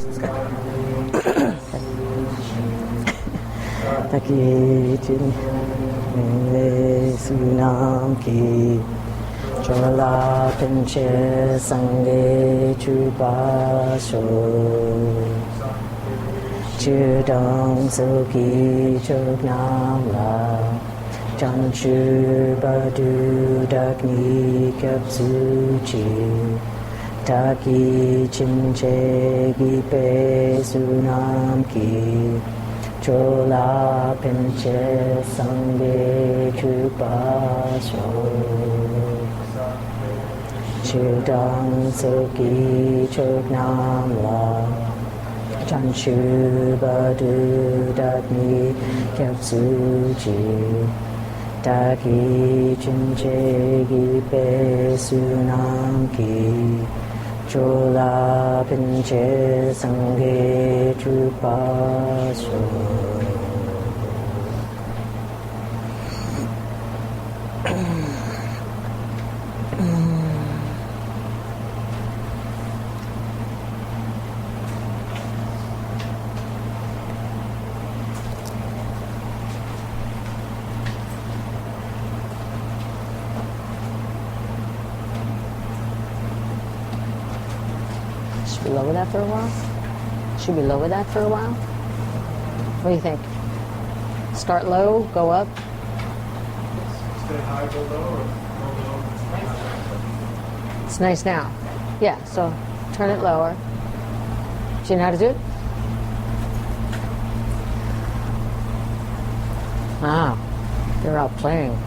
It's good. Taki chin sunam ki chola pinche sange chupasho chudang suki chognam la chanchu badu dakni kapsuchi taki chinche gipe sunam ki chola pinche sange chupasho chudang suki chognam la chanchu badu dakni kapsuchi taki chinche gipe sunam ki chola pinche sange chupasho. Should we lower that for a while? Should we lower that for a while? What do you think? Start low, go up? Stay high, go low, or go low? It's nice now. Yeah, so turn it lower. Do you know how to do it? Wow, you're out playing.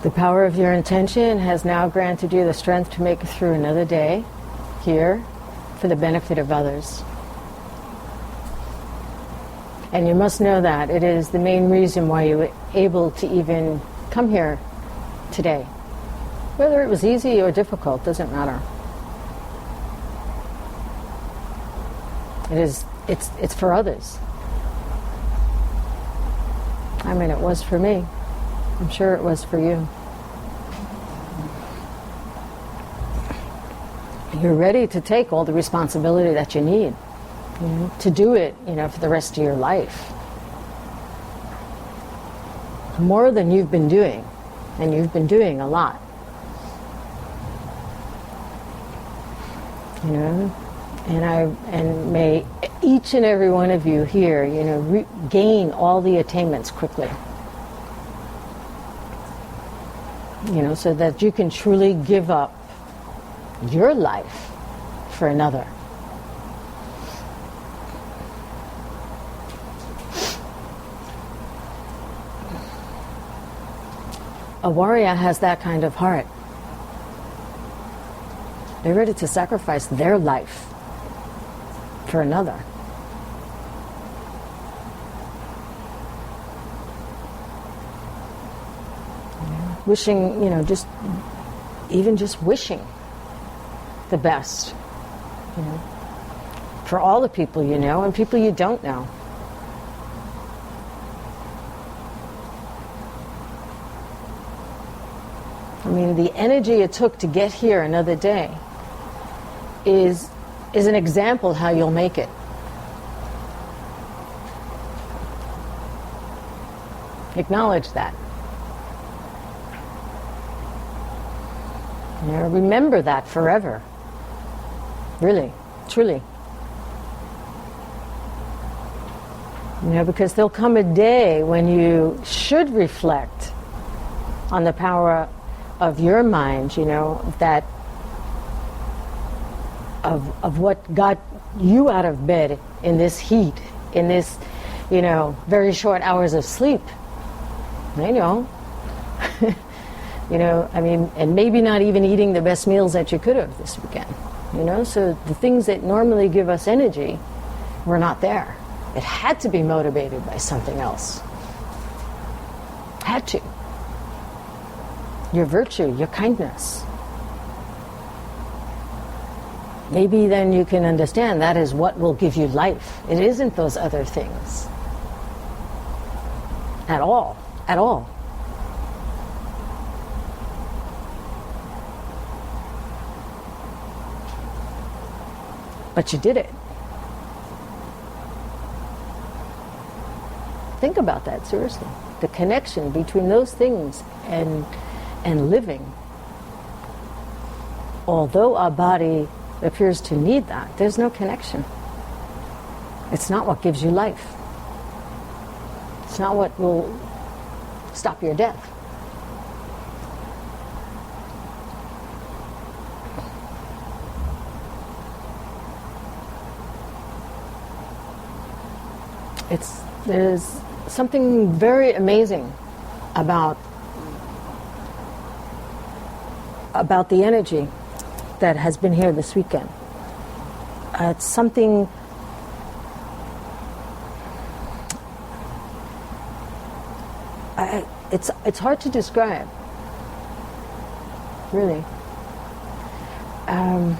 The power of your intention has now granted you the strength to make it through another day here for the benefit of others. And you must know that it is the main reason why you were able to even come here today. Whether it was easy or difficult, doesn't matter. It's for others. I mean, it was for me. I'm sure it was for you. You're ready to take all the responsibility that you need, to do it, for the rest of your life. More than you've been doing, and you've been doing a lot. And may each and every one of you here, gain all the attainments quickly. So that you can truly give up your life for another. A warrior has that kind of heart. They're ready to sacrifice their life for another. Wishing, just wishing the best, for all the people you know and people you don't know. I mean, the energy it took to get here another day is an example how you'll make it. Acknowledge that. Remember that forever. Really, truly. Because there'll come a day when you should reflect on the power of your mind, that of what got you out of bed in this heat, in this, very short hours of sleep. And maybe not even eating the best meals that you could have this weekend. So the things that normally give us energy were not there. It had to be motivated by something else. Had to. Your virtue, your kindness. Maybe then you can understand that is what will give you life. It isn't those other things. At all. At all. But you did it. Think about that seriously. The connection between those things and living. Although our body appears to need that, there's no connection. It's not what gives you life. It's not what will stop your death. There's something very amazing about the energy that has been here this weekend. It's something it's hard to describe, really. I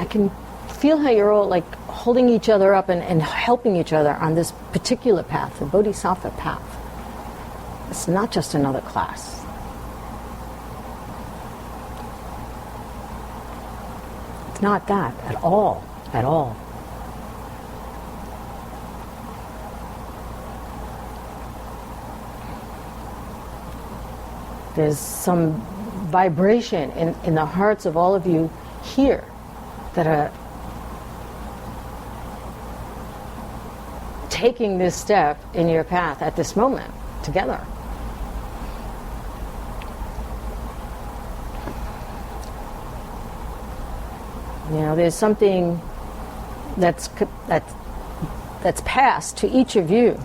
can feel how you're all like holding each other up and helping each other on this particular path, the Bodhisattva path. It's not just another class. It's not that at all, at all. There's some vibration in the hearts of all of you here that are taking this step in your path at this moment together. There's something that's passed to each of you.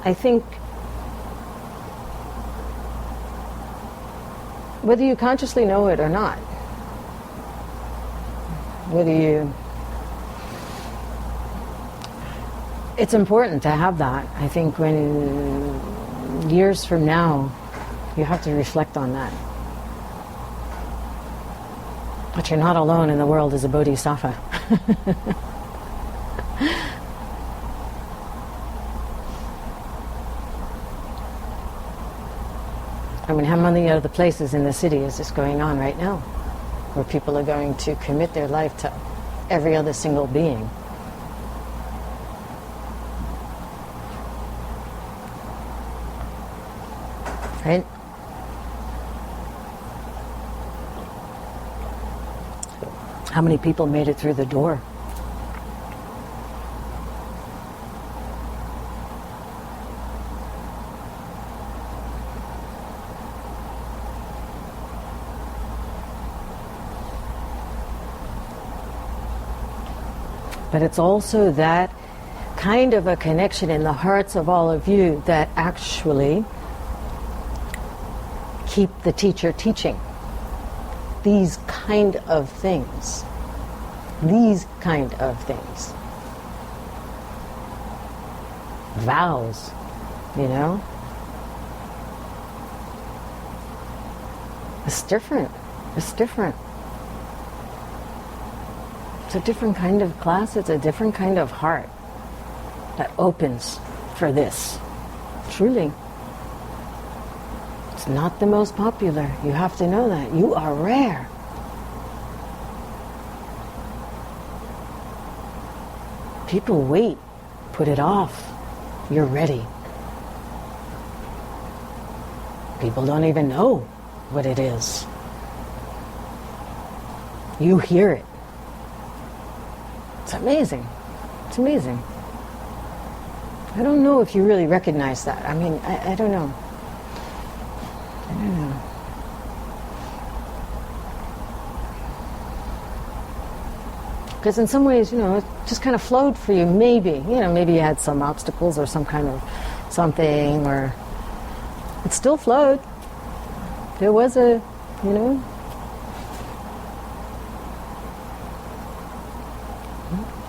I think whether you consciously know it or not, it's important to have that. I think when years from now, you have to reflect on that. But you're not alone in the world as a bodhisattva. How many other places in the city is this going on right now? Where people are going to commit their life to every other single being. Right? How many people made it through the door? But it's also that kind of a connection in the hearts of all of you that actually keep the teacher teaching. These kind of things. These kind of things. Vows, It's different. It's different. It's a different kind of class. It's a different kind of heart that opens for this. Truly. It's not the most popular. You have to know that. You are rare. People wait. Put it off. You're ready. People don't even know what it is. You hear it. It's amazing. It's amazing. I don't know if you really recognize that. I mean, I don't know. I don't know. Because in some ways, you know, it just kind of flowed for you, maybe. You know, maybe you had some obstacles or some kind of something, or it still flowed. There was a, you know,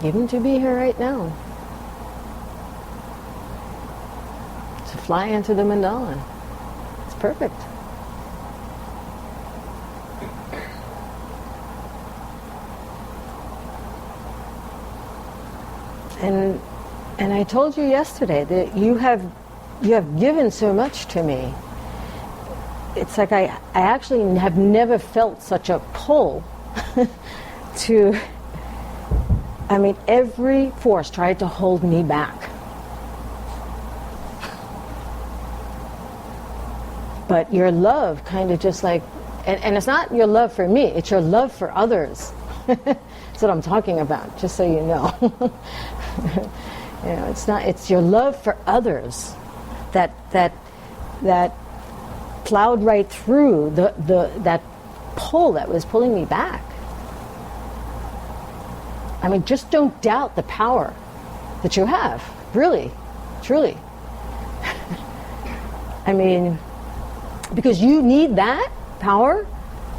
even to be here right now. To fly into the mandala. It's perfect. And I told you yesterday that you have given so much to me. It's like I actually have never felt such a pull to, I mean, every force tried to hold me back. But your love kind of just like, and it's not your love for me, it's your love for others. That's what I'm talking about, just so you know. You know, it's your love for others that plowed right through that pull that was pulling me back. I mean, just don't doubt the power that you have, really, truly. I mean, because you need that power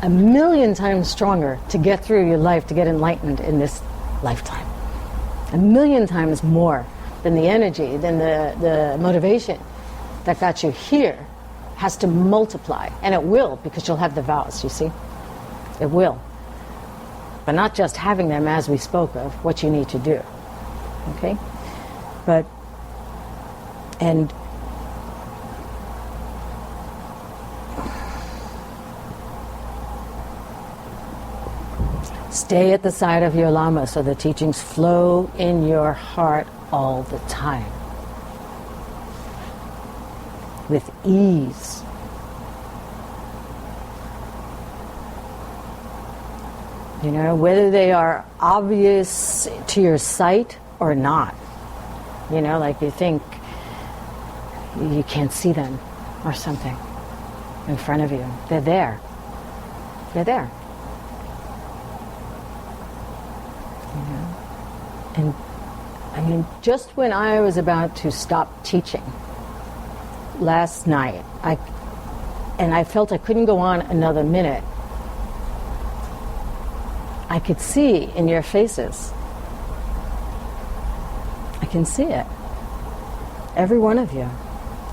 1,000,000 times stronger to get through your life, to get enlightened in this lifetime. 1,000,000 times more than the energy, than the motivation that got you here has to multiply. And it will, because you'll have the vows, you see. It will. But not just having them as we spoke of, what you need to do. Okay? But, and stay at the side of your Lama so the teachings flow in your heart all the time. With ease. You know, whether they are obvious to your sight or not. You know, like you think you can't see them or something in front of you. They're there. They're there. You know? And I mean, just when I was about to stop teaching last night, I felt I couldn't go on another minute. I could see in your faces. I can see it. Every one of you.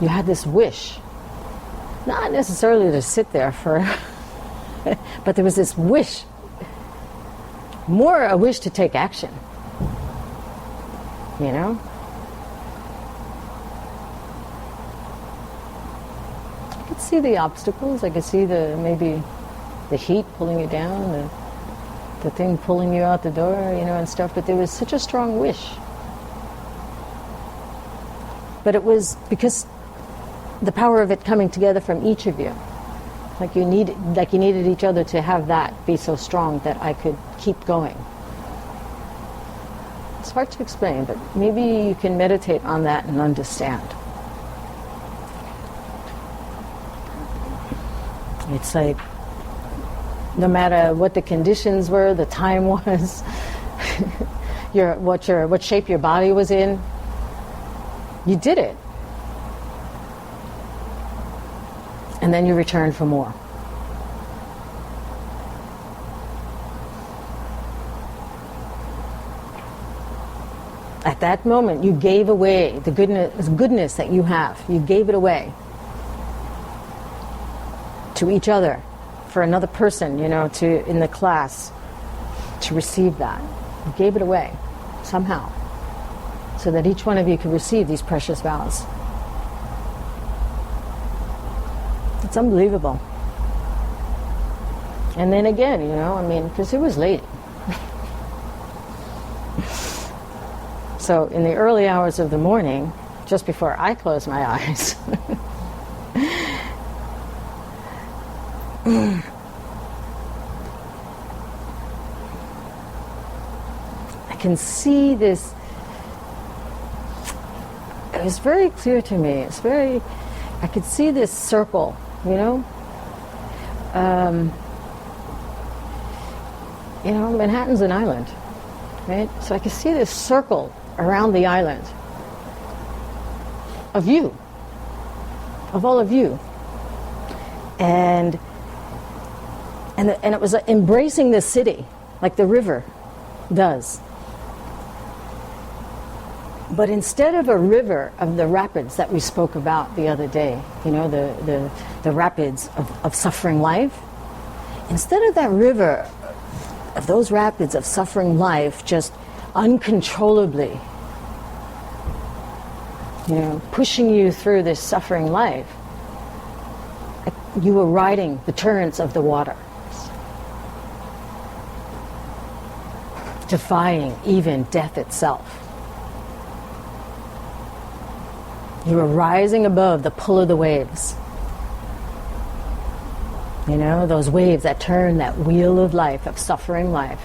You had this wish. Not necessarily to sit there for, but there was this wish. More a wish to take action. You know? I could see the obstacles. I could see maybe the heat pulling you down, the thing pulling you out the door, you know, and stuff, but there was such a strong wish. But it was because the power of it coming together from each of you. Like you needed each other to have that be so strong that I could keep going. It's hard to explain, but maybe you can meditate on that and understand. It's like, no matter what the conditions were, the time was, what shape your body was in, you did it. And then you returned for more. At that moment, you gave away the goodness that you have. You gave it away to each other, for another person, you know, in the class, to receive that. You gave it away, somehow, so that each one of you could receive these precious vows. It's unbelievable. And then again, you know, I mean, because it was late. So in the early hours of the morning, just before I closed my eyes, I can see this. It was very clear to me. I could see this circle, Manhattan's an island, right? So I could see this circle around the island of you, of all of you. And it was embracing the city like the river does. But instead of a river of the rapids that we spoke about the other day, the rapids of suffering life, instead of that river of those rapids of suffering life just uncontrollably, pushing you through this suffering life, you were riding the currents of the water, defying even death itself. You were rising above the pull of the waves. Those waves that turn that wheel of life, of suffering life.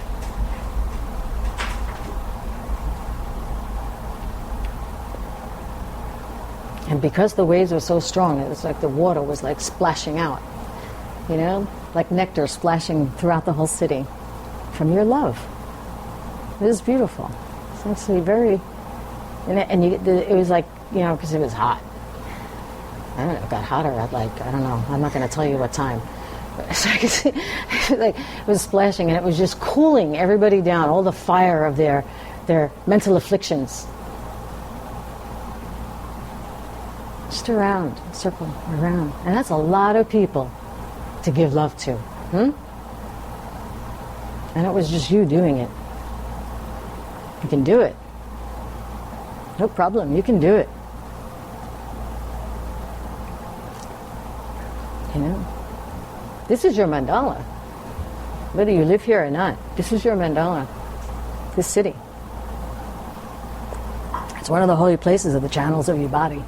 And because the waves were so strong, it was like the water was like splashing out, like nectar splashing throughout the whole city from your love. It was beautiful. It's actually very, it was like, because it was hot. I don't know, it got hotter at I don't know, I'm not going to tell you what time. So I could see, it was splashing, and it was just cooling everybody down, all the fire of their mental afflictions. Just around, circle around. And that's a lot of people to give love to. And it was just you doing it. You can do it. No problem, you can do it. This is your mandala. Whether you live here or not, this is your mandala. This city. It's one of the holy places of the channels of your body.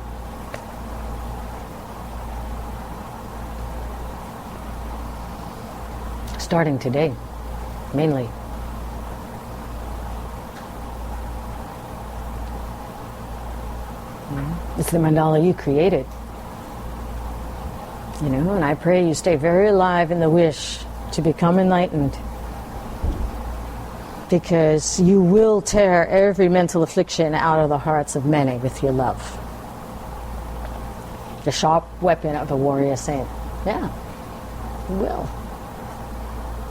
Starting today, mainly. It's the mandala you created. And I pray you stay very alive in the wish to become enlightened, because you will tear every mental affliction out of the hearts of many with your love. The sharp weapon of a warrior saint. Yeah, you will.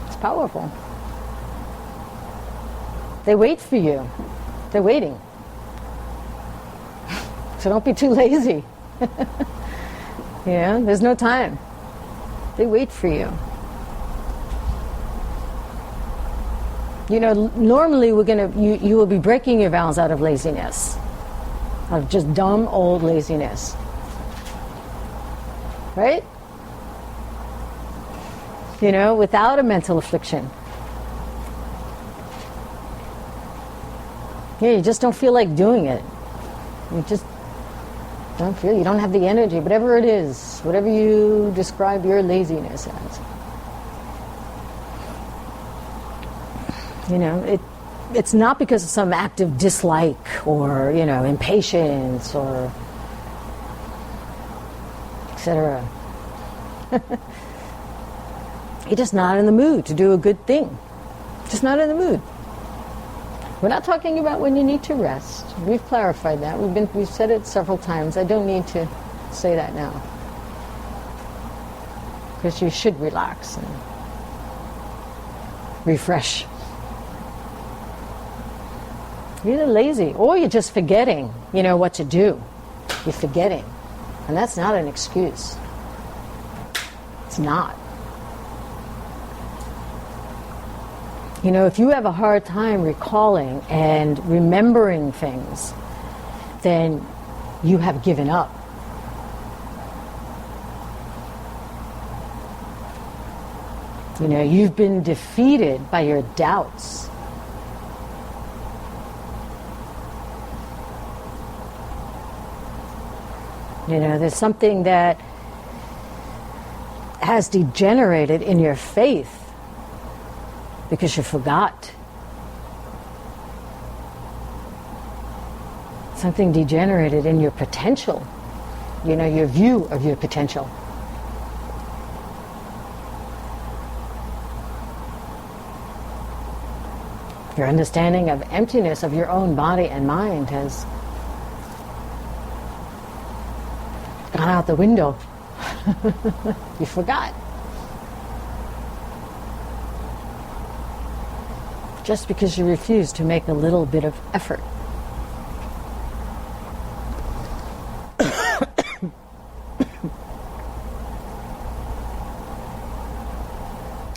It's powerful. They wait for you. They're waiting. So don't be too lazy. There's no time. They wait for you. Normally you will be breaking your vows out of laziness, of just dumb old laziness, right? Without a mental affliction. You just don't feel like doing it. You just you don't have the energy, whatever it is, whatever you describe your laziness as. It's not because of some active dislike or, impatience or etc. You're just not in the mood to do a good thing. Just not in the mood. We're not talking about when you need to rest. We've clarified that. We've said it several times. I don't need to say that now. Because you should relax and refresh. You're either lazy or you're just forgetting, what to do. You're forgetting. And that's not an excuse. It's not. If you have a hard time recalling and remembering things, then you have given up. You've been defeated by your doubts. There's something that has degenerated in your faith because you forgot. something degenerated in your potential, your view of your potential. Your understanding of emptiness of your own body and mind has gone out the window. You forgot. Just because you refuse to make a little bit of effort.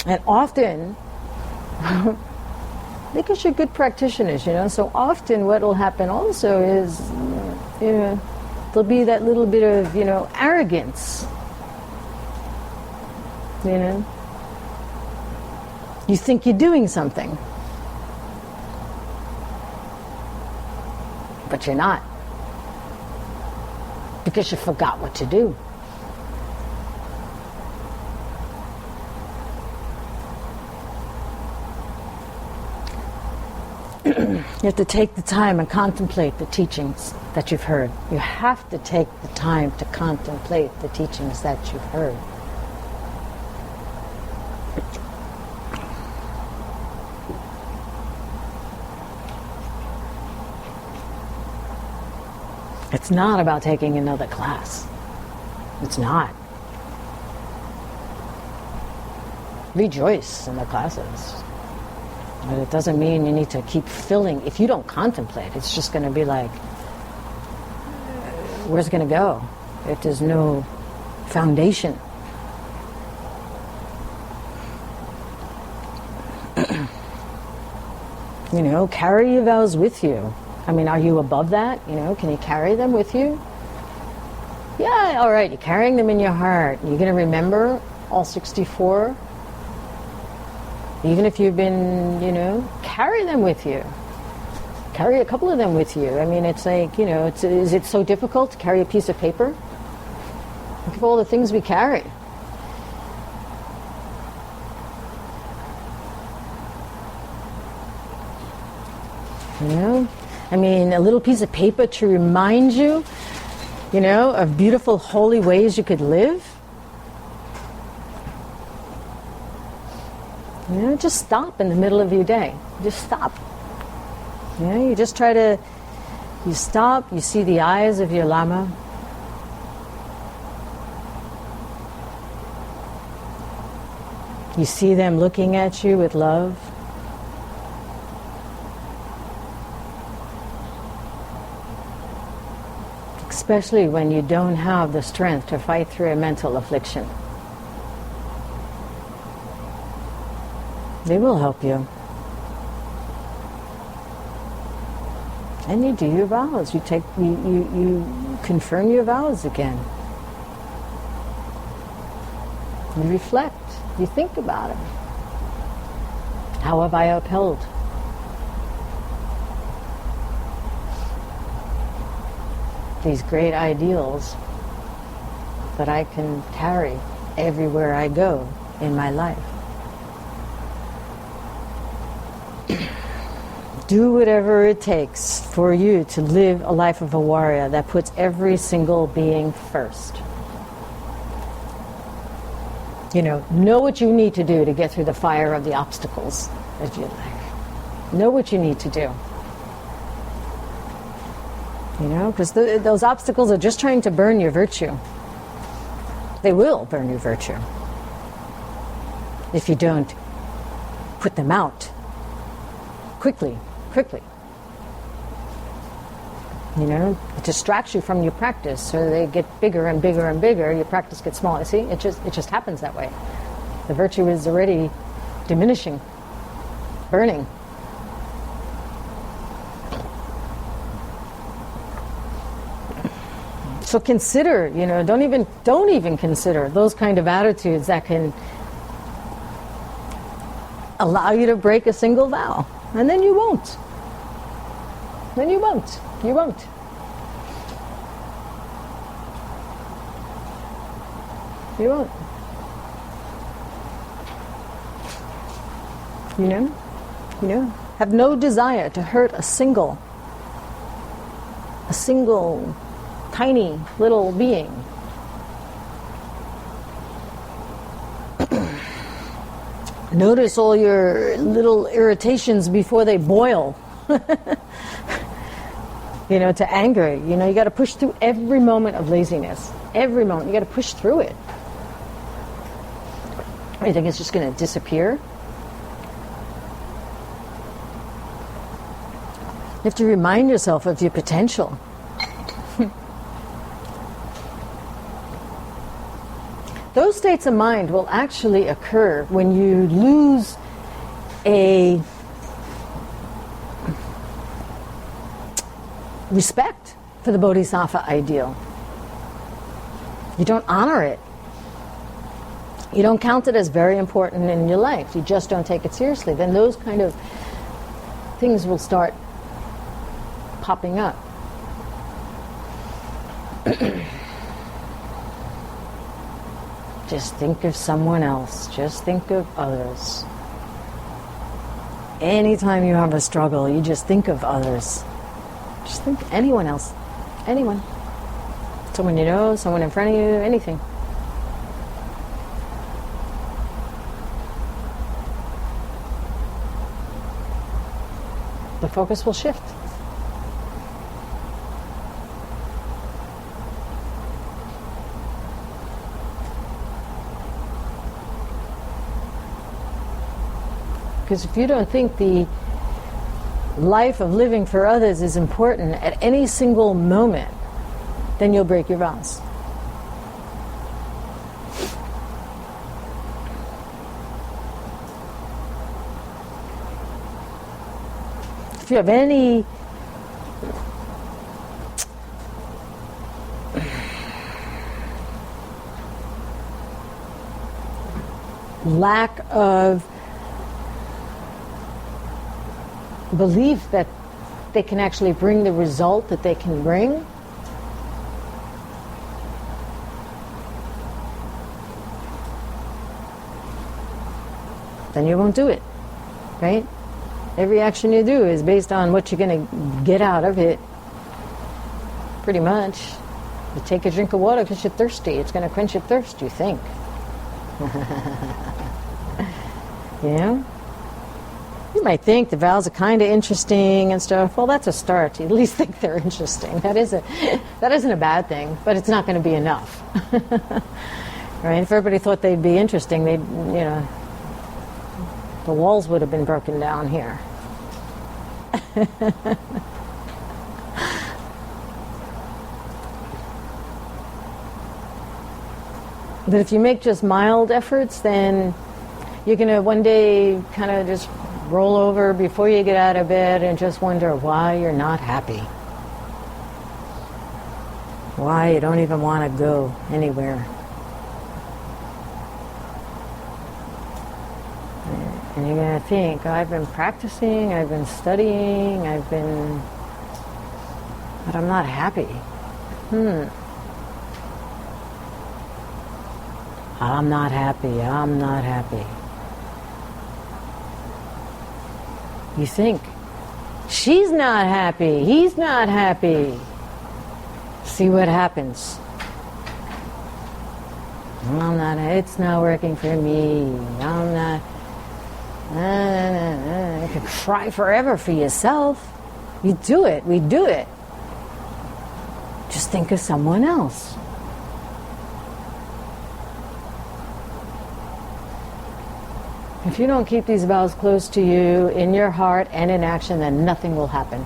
And often, because you're good practitioners, so often what will happen also is, there'll be that little bit of, arrogance. You think you're doing something, but you're not, because you forgot what to do. You have to take the time and contemplate the teachings that you've heard. You have to take the time to contemplate the teachings that you've heard. It's not about taking another class. It's not. Rejoice in the classes. But it doesn't mean you need to keep filling. If you don't contemplate, it's just going to be like, where's it going to go if there's no foundation? Carry your vows with you. I mean, are you above that? Can you carry them with you? Yeah, all right, you're carrying them in your heart. You're going to remember all 64. Even if you've been, carry them with you. Carry a couple of them with you. I mean, it's like, is it so difficult to carry a piece of paper? Look at all the things we carry. I mean, a little piece of paper to remind you, of beautiful, holy ways you could live. Just stop in the middle of your day. Just stop. You just try to, you stop, you see the eyes of your Lama. You see them looking at you with love. Especially when you don't have the strength to fight through a mental affliction. They will help you. And you do your vows. You confirm your vows again. You reflect. You think about it. How have I upheld? These great ideals that I can carry everywhere I go in my life. Do whatever it takes for you to live a life of a warrior that puts every single being first. Know what you need to do to get through the fire of the obstacles of your life. Know what you need to do. Because those obstacles are just trying to burn your virtue. They will burn your virtue if you don't put them out quickly. It distracts you from your practice, so they get bigger and bigger and bigger. Your practice gets smaller. See, it just happens that way. The virtue is already diminishing, burning. So consider, don't even consider those kind of attitudes that can allow you to break a single vow, and then you won't. You won't. Have no desire to hurt a single single tiny little being. Notice all your little irritations before they boil. You know, to anger. You know, you got to push through every moment of laziness. Every moment. You got to push through it. You think it's just going to disappear? You have to remind yourself of your potential. Those states of mind will actually occur when you lose a respect for the Bodhisattva ideal. You don't honor it. You don't count it as very important in your life. You just don't take it seriously. Then those kind of things will start popping up. Just think of someone else. Just think of others. Anytime you have a struggle, you just think of others. Just think of anyone else. Anyone. Someone you know, someone in front of you, anything. The focus will shift. Because if you don't think the life of living for others is important at any single moment, then you'll break your vows. If you have any lack of belief that they can actually bring the result that they can bring, then you won't do it, right? Every action you do is based on what you're going to get out of it, pretty much. You take a drink of water because you're thirsty. It's going to quench your thirst, you think. You know? You might think the vows are kind of interesting and stuff. Well, that's a start. You at least think they're interesting. That isn't a bad thing, but it's not going to be enough. Right? If everybody thought they'd be interesting, they'd, you know, the walls would have been broken down here. But if you make just mild efforts, then you're going to one day kind of just roll over before you get out of bed and just wonder why you're not happy. Why you don't even want to go anywhere. And you're going to think, I've been practicing, I've been studying, but I'm not happy. I'm not happy, I'm not happy. You think, she's not happy, he's not happy. See what happens. I'm not, it's not working for me, I'm not. You can cry forever for yourself. You do it, we do it. Just think of someone else. If you don't keep these vows close to you, in your heart and in action, then nothing will happen.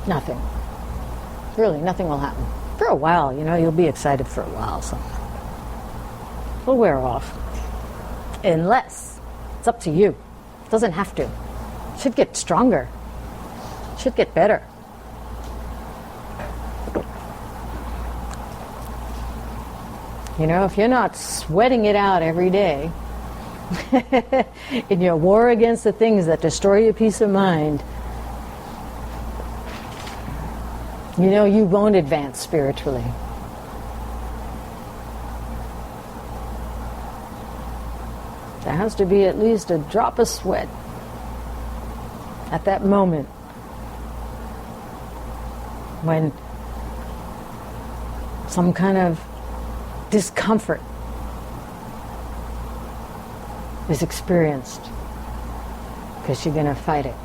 Nothing. Really, nothing will happen. For a while, you know, you'll be excited for a while, so it'll wear off. Unless, it's up to you. It doesn't have to. It should get stronger. It should get better. You know, if you're not sweating it out every day in your war against the things that destroy your peace of mind, you know you won't advance spiritually. There has to be at least a drop of sweat at that moment. when some kind of discomfort is experienced, because you're going to fight it.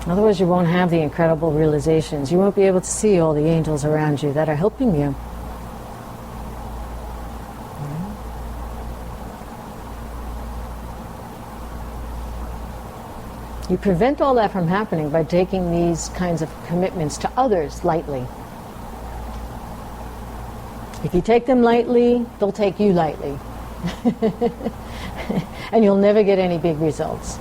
Otherwise, you won't have the incredible realizations. You won't be able to see all the angels around you that are helping you. You prevent all that from happening by taking these kinds of commitments to others lightly. If you take them lightly, they'll take you lightly. And you'll never get any big results.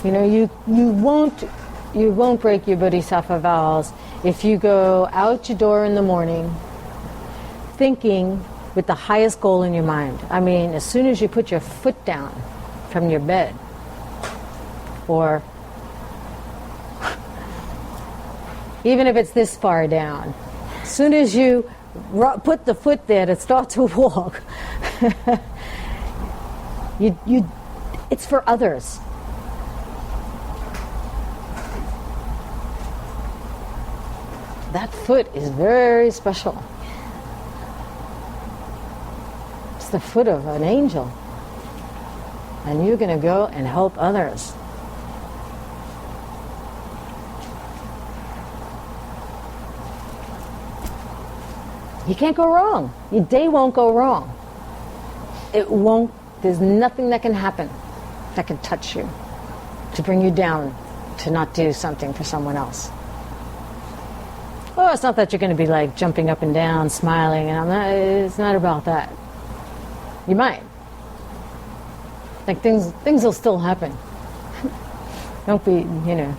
You know, you won't break your Bodhisattva vows if you go out your door in the morning thinking with the highest goal in your mind. I mean, as soon as you put your foot down from your bed, or even if it's this far down, as soon as you put the foot there to start to walk, it's for others. That foot is very special. It's the foot of an angel. And you're going to go and help others. You can't go wrong. Your day won't go wrong. It won't. There's nothing that can happen that can touch you to bring you down to not do something for someone else. Oh, it's not that you're going to be like jumping up and down, smiling, and it's not about that. You might. Like things will still happen. Don't be, you know.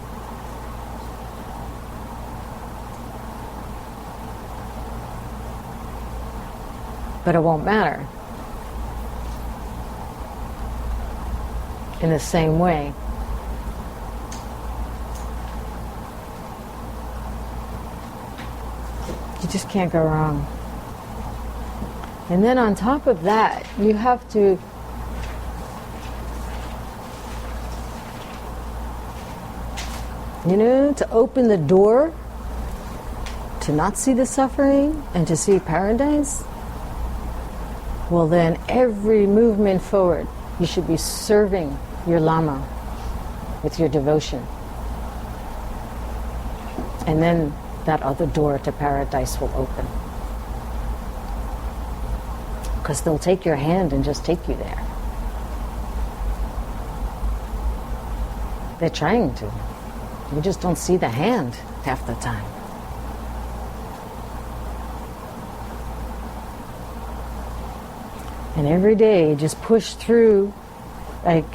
But it won't matter. In the same way. You just can't go wrong. And then on top of that, you have to to open the door to not see the suffering and to see paradise. Well, then every movement forward, you should be serving your Lama with your devotion. And then that other door to paradise will open. Because they'll take your hand and just take you there. They're trying to. You just don't see the hand half the time. And every day, just push through, like,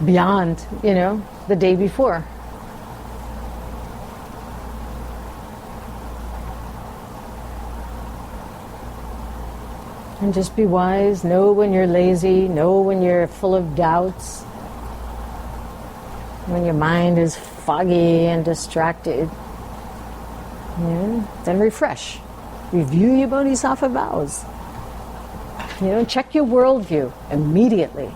beyond, the day before. And just be wise. Know when you're lazy. Know when you're full of doubts. When your mind is foggy and distracted. Then refresh. Review your Bodhisattva vows. Check your worldview immediately.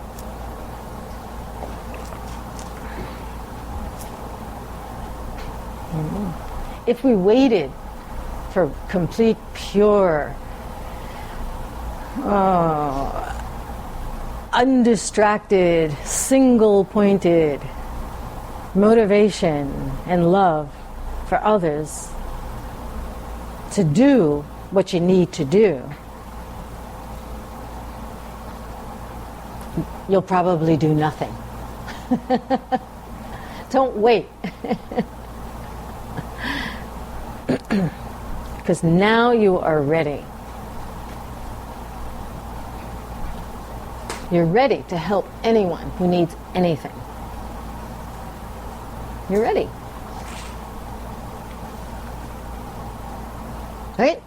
If we waited for complete, pure, undistracted, single-pointed motivation and love for others to do what you need to do, you'll probably do nothing. Don't wait. Because now you are ready. You're ready to help anyone who needs anything. You're ready. Right?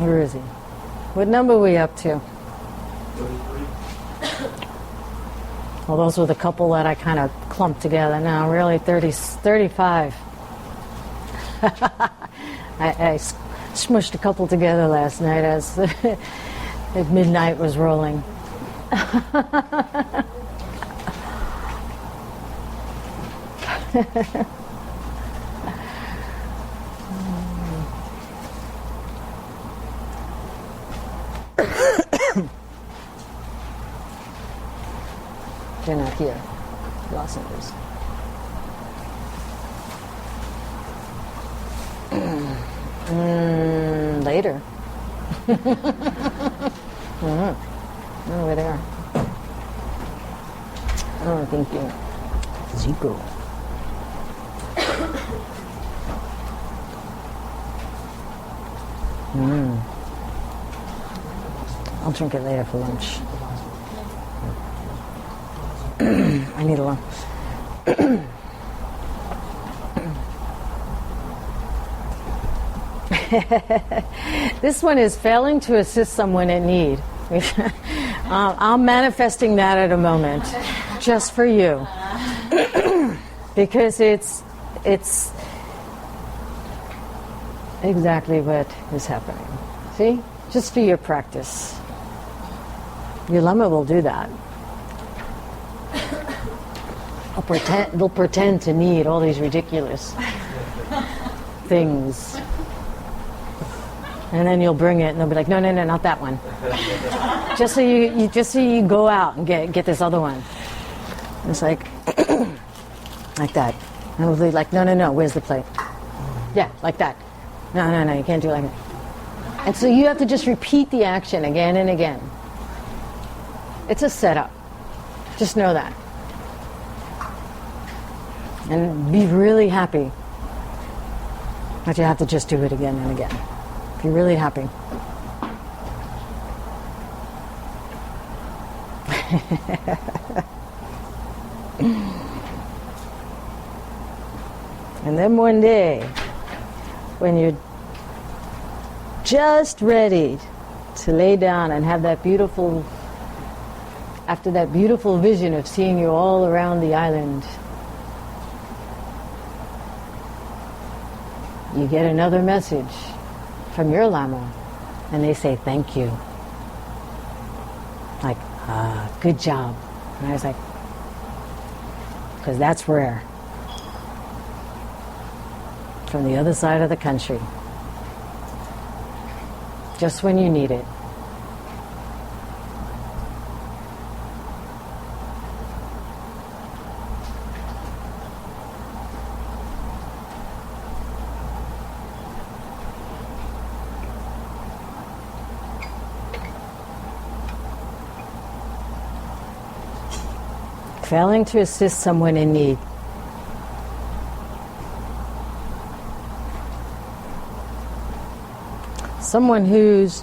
Where is he? What number are we up to? 33. Well, those were the couple that I kind of clumped together. No, really 35. I smushed a couple together last night as at midnight was rolling. They're not here, Los Angeles. Later. Over there. Oh, thank you. Zico. I'll drink it later for lunch. I need a lunch. This one is failing to assist someone in need. I'm manifesting that at a moment, just for you, because it's exactly what is happening. See, just for your practice. Your Lama will do that. They'll pretend to need all these ridiculous things. And then you'll bring it, and they'll be like, "No, not that one." just so you go out and get this other one. It's like like that. And they'll be like, "No, where's the plate?" Yeah, like that. No, you can't do it like that. And so you have to just repeat the action again and again. It's a setup. Just know that. And be really happy that you have to just do it again and again. Be really happy. And then one day, when you're just ready to lay down and have that beautiful, after that beautiful vision of seeing you all around the island, you get another message from your Lama, and they say thank you. Like, good job. And I was like, because that's rare. From the other side of the country. Just when you need it. Failing to assist someone in need. Someone who's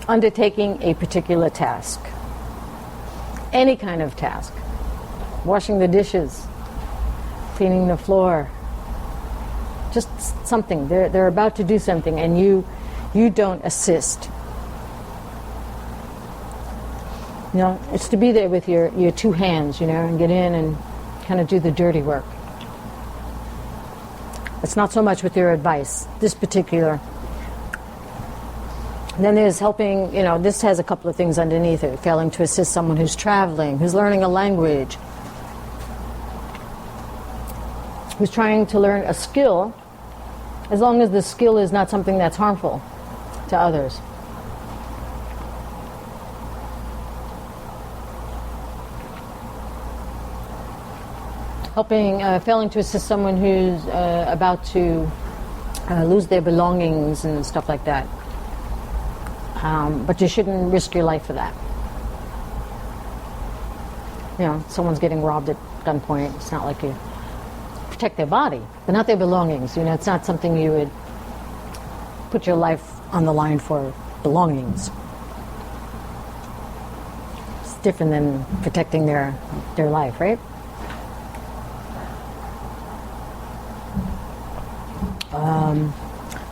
undertaking a particular task. Any kind of task. Washing the dishes, cleaning the floor. Just something. They're about to do something and you don't assist. You know, it's to be there with your two hands, you know, and get in and kind of do the dirty work. It's not so much with your advice, this particular. And then there's helping, you know, this has a couple of things underneath it. Failing to assist someone who's traveling, who's learning a language, who's trying to learn a skill, as long as the skill is not something that's harmful to others. Failing to assist someone who's about to lose their belongings and stuff like that. But you shouldn't risk your life for that. You know, someone's getting robbed at gunpoint. It's not like you protect their body, but not their belongings. You know, it's not something you would put your life on the line for belongings. It's different than protecting their life, right?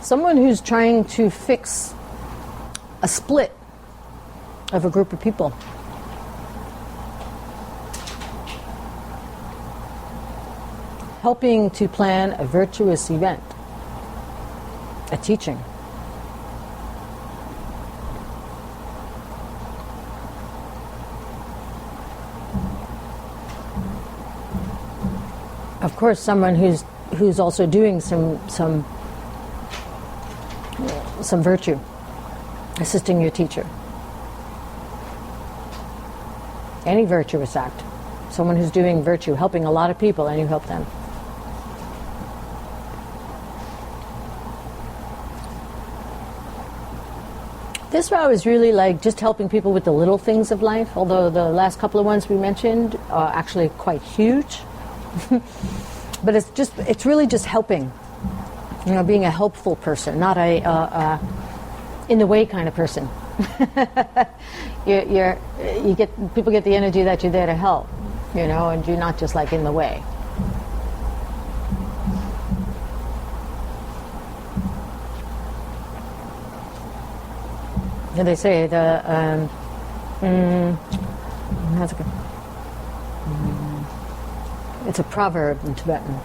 Someone who's trying to fix a split of a group of people. Helping to plan a virtuous event, a teaching. Of course, someone who's also doing some virtue, assisting your teacher. Any virtuous act. Someone who's doing virtue, helping a lot of people, and you help them. This vow is really like just helping people with the little things of life, although the last couple of ones we mentioned are actually quite huge. But it's really just helping, being a helpful person, not a in the way kind of person. People get the energy that you're there to help, and you're not just like in the way. And they say it's a proverb in Tibetan.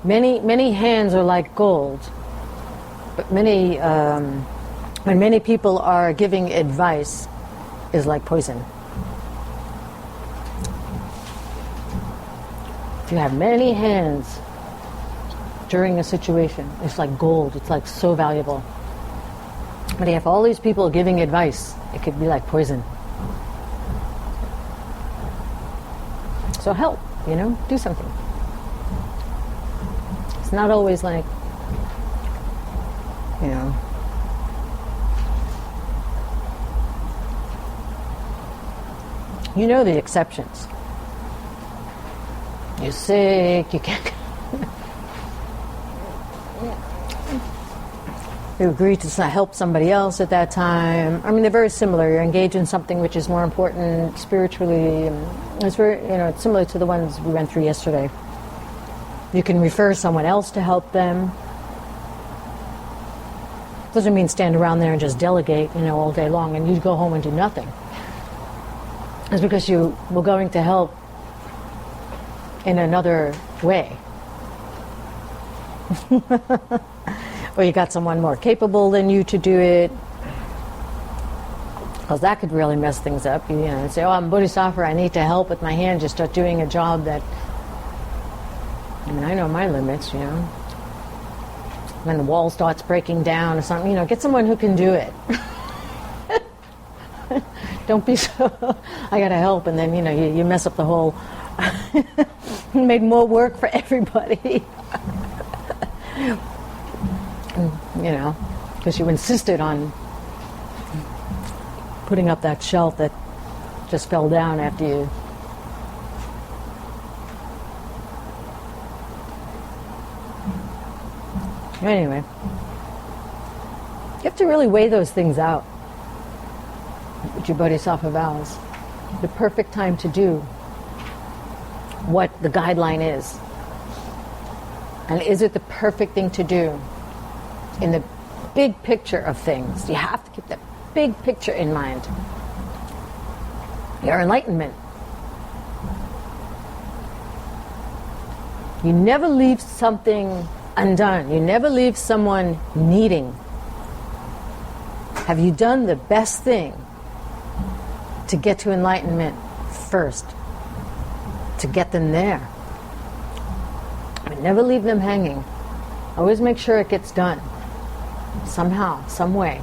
Many hands are like gold, but when many people are giving advice, is like poison. If you have many hands during a situation, it's like gold. It's like so valuable. But if all these people giving advice, it could be like poison. So help, do something. It's not always like, the exceptions. You're sick, you can't. You agree to help somebody else at that time. I mean, they're very similar. You're engaged in something which is more important spiritually. It's very, it's similar to the ones we went through yesterday. You can refer someone else to help them. Doesn't mean stand around there and just delegate, all day long, and you go home and do nothing. It's because you were going to help in another way. Or you got someone more capable than you to do it. Because that could really mess things up. You say, I'm Bodhisattva, I need to help with my hand, just start doing a job that, I know my limits, When the wall starts breaking down or something, get someone who can do it. Don't be so, I gotta help, and then, you mess up the whole, made more work for everybody. Because you insisted on putting up that shelf that just fell down after you. Anyway, you have to really weigh those things out with your Bodhisattva vows. The perfect time to do what the guideline is. And is it the perfect thing to do in the big picture of things? You have to keep the big picture in mind. Your enlightenment. You never leave something undone. You never leave someone needing. Have you done the best thing to get to enlightenment first? To get them there. But never leave them hanging. Always make sure it gets done. Somehow, some way.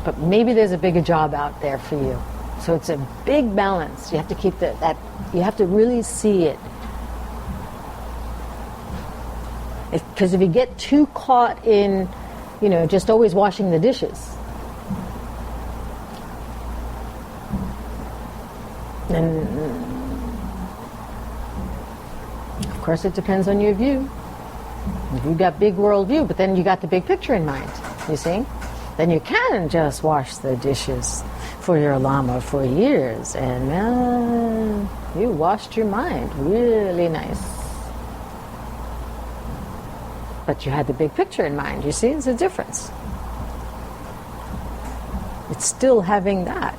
But maybe there's a bigger job out there for you. So it's a big balance. You have to keep that you have to really see it. Because if you get too caught in, just always washing the dishes, then, of course, it depends on your view. If you've got big world view, but then you got the big picture in mind, you see? Then you can just wash the dishes. for your Lama for years, and you washed your mind really nice. But you had the big picture in mind. You see, it's a difference. It's still having that.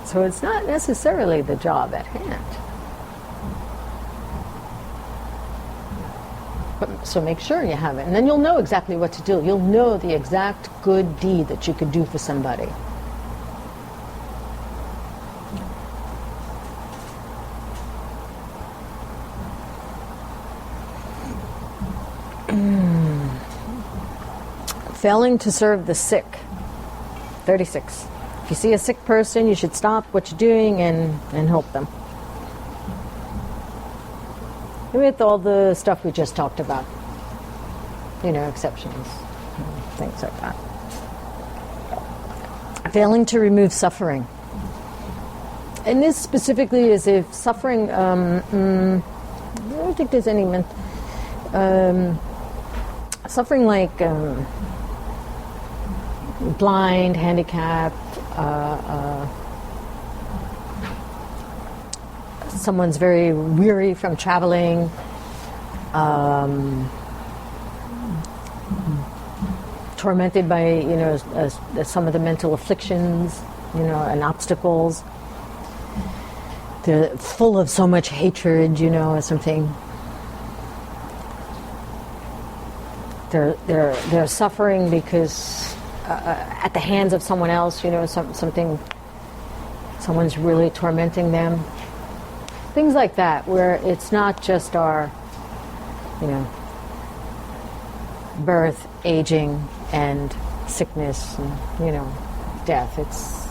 So it's not necessarily the job at hand. But, so make sure you have it. And then you'll know exactly what to do. You'll know the exact good deed that you could do for somebody. Failing to serve the sick. 36. If you see a sick person, you should stop what you're doing and help them. With all the stuff we just talked about. You know, exceptions, things like that. Failing to remove suffering. And this specifically is if suffering, I don't think there's any suffering like blind, handicapped, someone's very weary from traveling, tormented by, you know, some of the mental afflictions, you know, and obstacles. They're full of so much hatred, you know, or something. They're suffering because at the hands of someone else, you know, someone's really tormenting them. Things like that, where it's not just our, you know, birth, aging, and sickness, and, you know, death. It's,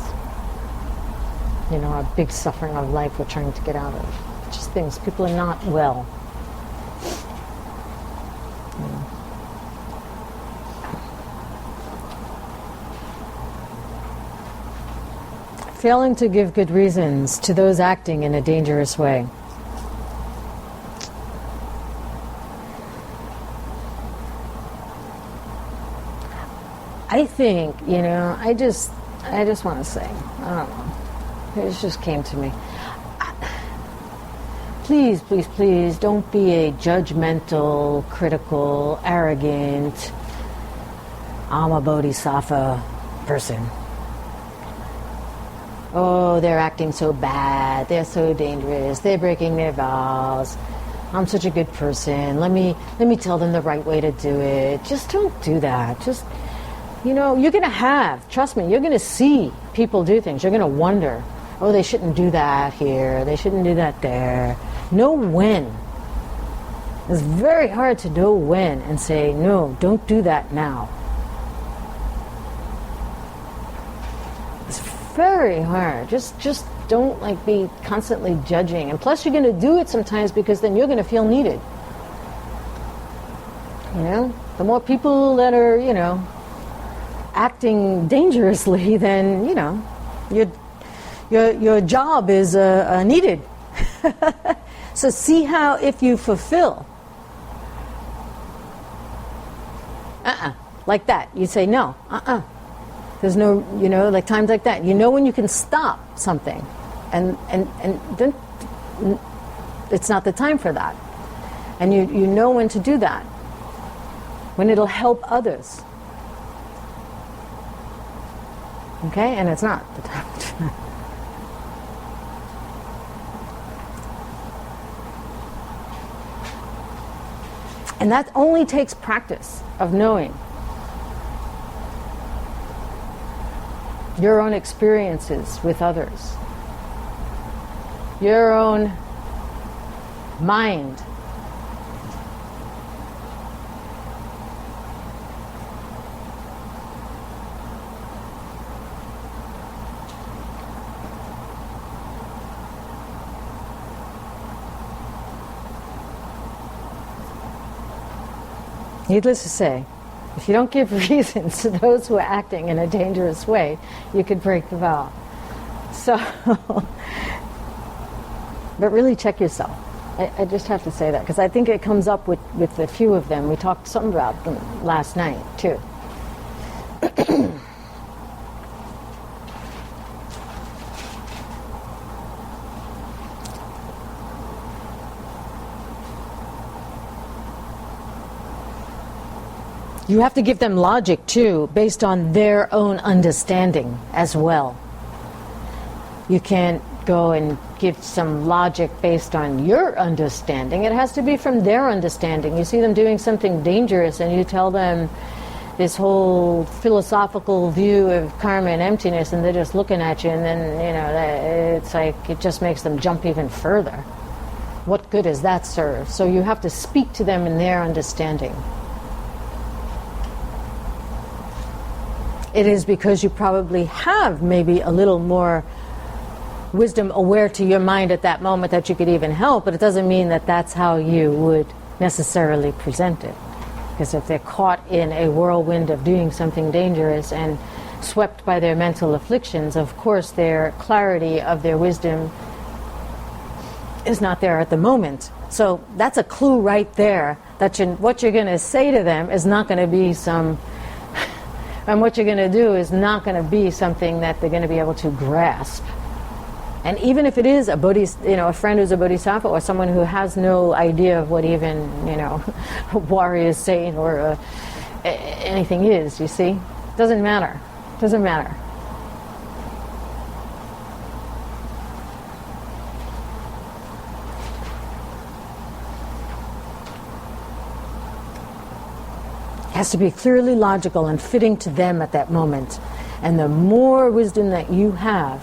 you know, a big suffering of life we're trying to get out of. Just things, people are not well. You know. Failing to give good reasons to those acting in a dangerous way. I think, you know, I just want to say, I don't know, it just came to me. Please, please, please don't be a judgmental, critical, arrogant, I'm a Bodhisattva person. Oh, they're acting so bad, they're so dangerous, they're breaking their vows, I'm such a good person, let me tell them the right way to do it. Just don't do that. Just, you know, you're going to trust me, you're going to see people do things. You're going to wonder, oh, they shouldn't do that here, they shouldn't do that there. Know when. It's very hard to know when and say, no, don't do that now. Very hard. Just don't like be constantly judging. And plus you're going to do it sometimes because then you're going to feel needed. You know, the more people that are, you know, acting dangerously, then, you know, your job is needed. So see how if you fulfill. Like that. You say no. There's no, you know, like times like that. You know when you can stop something, and then it's not the time for that. And you know when to do that. When it'll help others. Okay? And it's not the time. And that only takes practice of knowing. Your own experiences with others, your own mind. Needless to say, if you don't give reasons to those who are acting in a dangerous way, you could break the vow. So, but really check yourself. I just have to say that, because I think it comes up with a few of them. We talked some about them last night, too. You have to give them logic too, based on their own understanding as well. You can't go and give some logic based on your understanding. It has to be from their understanding. You see them doing something dangerous and you tell them this whole philosophical view of karma and emptiness, and they're just looking at you, and then, it's like it just makes them jump even further. What good does that serve? So you have to speak to them in their understanding. It is because you probably have maybe a little more wisdom aware to your mind at that moment that you could even help, but it doesn't mean that that's how you would necessarily present it. Because if they're caught in a whirlwind of doing something dangerous and swept by their mental afflictions, of course their clarity of their wisdom is not there at the moment. So that's a clue right there that what you're going to say to them is not going to be and what you're going to do is not going to be something that they're going to be able to grasp. And even if it is a friend who's a bodhisattva, or someone who has no idea of what even, a warrior saint or anything is, you see, doesn't matter. Doesn't matter. It has to be clearly logical and fitting to them at that moment. And the more wisdom that you have,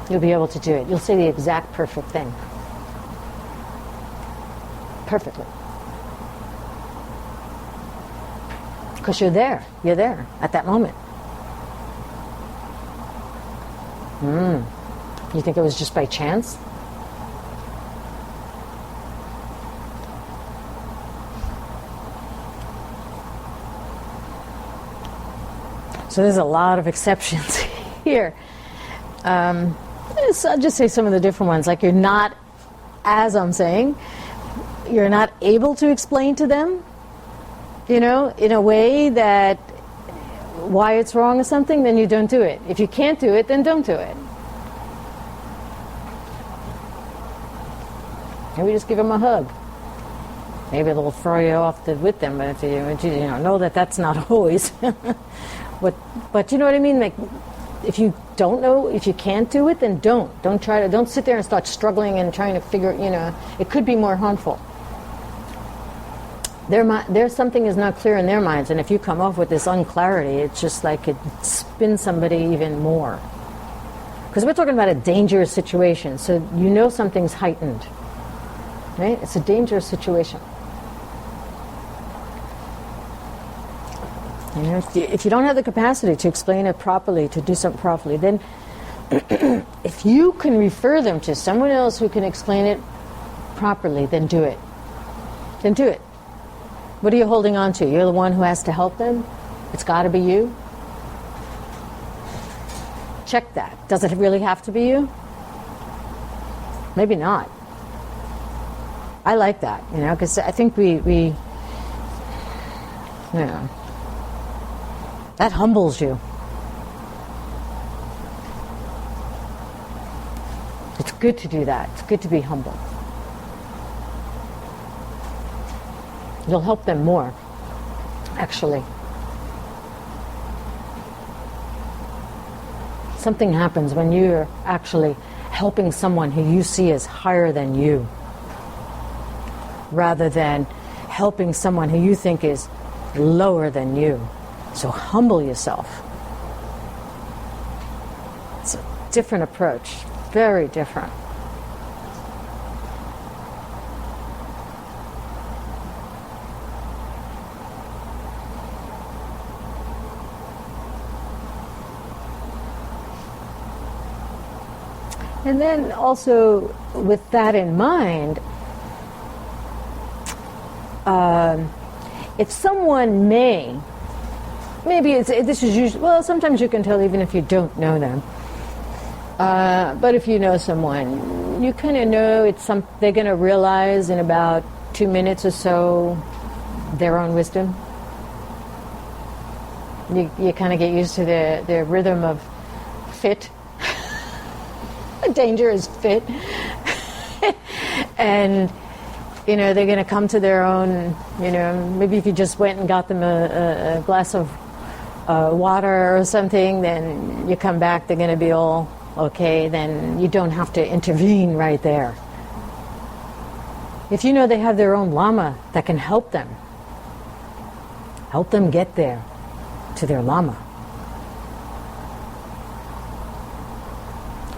you'll be able to do it. You'll say the exact perfect thing. Perfectly. Because you're there. You're there at that moment. You think it was just by chance? So there's a lot of exceptions here. I'll just say some of the different ones. Like, you're not, as I'm saying, you're not able to explain to them, in a way that why it's wrong or something, then you don't do it. If you can't do it, then don't do it. Maybe just give them a hug. Maybe they'll throw you off with them, but if you know that that's not always. But you know what I mean? Like, if you don't know, if you can't do it, then don't sit there and start struggling and trying to figure. It could be more harmful. There's something is not clear in their minds, and if you come off with this unclarity, it's just like it spins somebody even more. Because we're talking about a dangerous situation, so something's heightened, right? It's a dangerous situation. If you don't have the capacity to explain it properly, to do something properly, then if you can refer them to someone else who can explain it properly, then do it. Then do it. What are you holding on to? You're the one who has to help them? It's got to be you? Check that. Does it really have to be you? Maybe not. I like that, because I think we that humbles you. It's good to do that. It's good to be humble. You'll help them more, actually. Something happens when you're actually helping someone who you see as higher than you, rather than helping someone who you think is lower than you. So humble yourself. It's a different approach, very different. And then also, with that in mind, if someone this is usually, well, sometimes you can tell even if you don't know them. But if you know someone, you kind of know they're going to realize in about 2 minutes or so their own wisdom. You kind of get used to the rhythm of fit. Danger is fit. And, they're going to come to their own, maybe if you just went and got them a glass of water or something, then you come back, they're going to be all okay, then you don't have to intervene right there. If you know they have their own Lama that can help them get there to their Lama.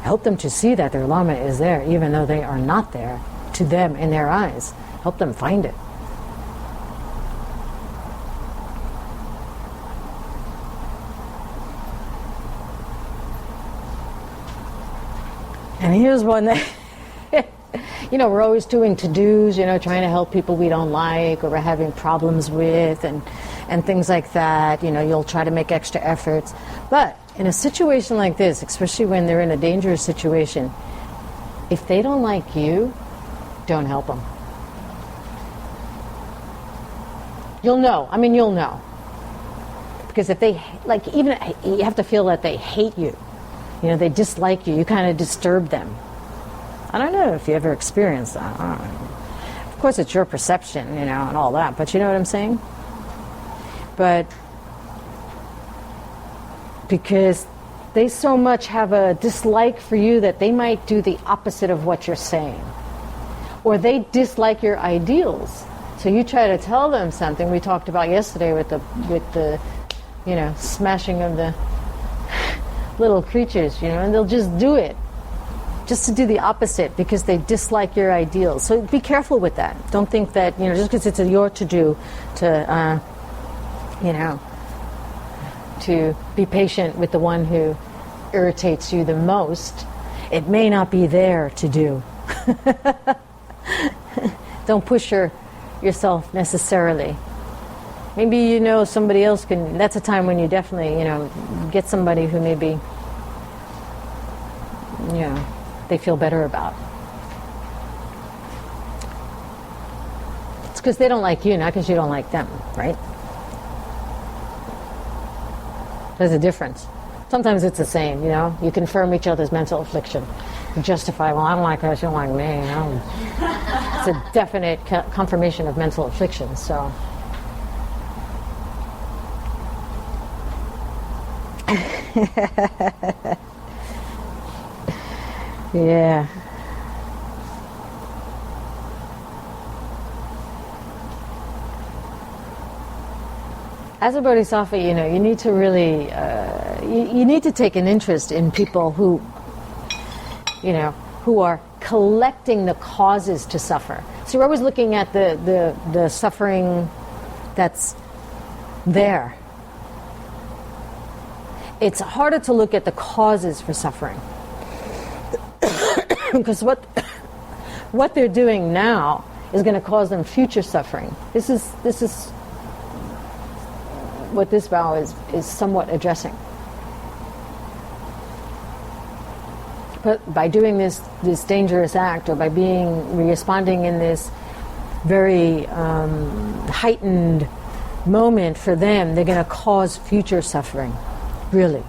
Help them to see that their Lama is there, even though they are not there to them in their eyes. Help them find it. And here's one that, we're always doing to-dos, trying to help people we don't like or we're having problems with and things like that. You'll try to make extra efforts. But in a situation like this, especially when they're in a dangerous situation, if they don't like you, don't help them. You'll know. You'll know. Because if they, even you have to feel that they hate you. They dislike you. You kind of disturb them. I don't know if you ever experienced that. Of course, it's your perception, and all that. But you know what I'm saying? But because they so much have a dislike for you that they might do the opposite of what you're saying. Or they dislike your ideals. So you try to tell them something we talked about yesterday with the smashing of the little creatures, and they'll just do it. Just to do the opposite because they dislike your ideals. So be careful with that. Don't think that, just because it's your to-do to be patient with the one who irritates you the most, it may not be there to do. Don't push yourself necessarily. Maybe somebody else can. That's a time when you definitely get somebody who maybe they feel better about. It's because they don't like you, not because you don't like them, right? There's a difference. Sometimes it's the same, you confirm each other's mental affliction. You justify, well, I don't like her, she don't like me. It's a definite confirmation of mental affliction, so. Yeah. As a bodhisattva, you need to really, you need to take an interest in people who are collecting the causes to suffer. So you're always looking at the suffering that's there. It's harder to look at the causes for suffering. Because what they're doing now is going to cause them future suffering. This is what this vow is somewhat addressing. But by doing this dangerous act, or by responding in this very heightened moment for them, they're going to cause future suffering. Really.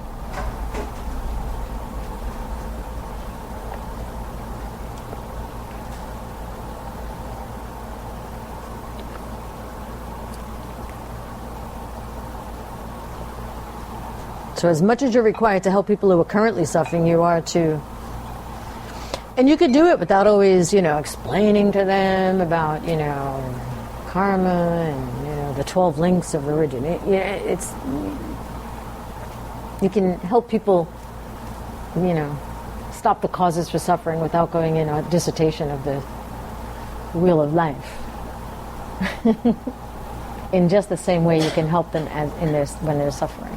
So as much as you're required to help people who are currently suffering, you are to... And you could do it without always, explaining to them about, karma and, the 12 links of religion. You can help people, stop the causes for suffering without going in a dissertation of the wheel of life. In just the same way you can help them when they're suffering.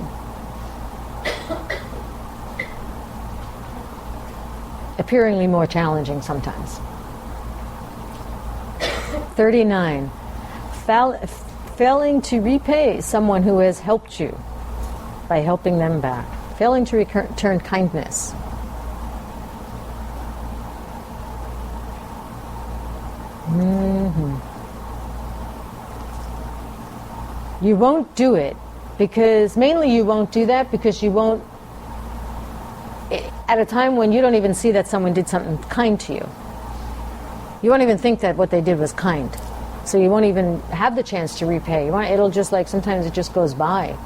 Appearingly more challenging sometimes. 39. Failing to repay someone who has helped you by helping them back. Failing to return kindness. You won't do it Because mainly you won't do that because you won't, at a time when you don't even see that someone did something kind to you. You won't even think that what they did was kind. So you won't even have the chance to repay. It'll just like, sometimes it just goes by.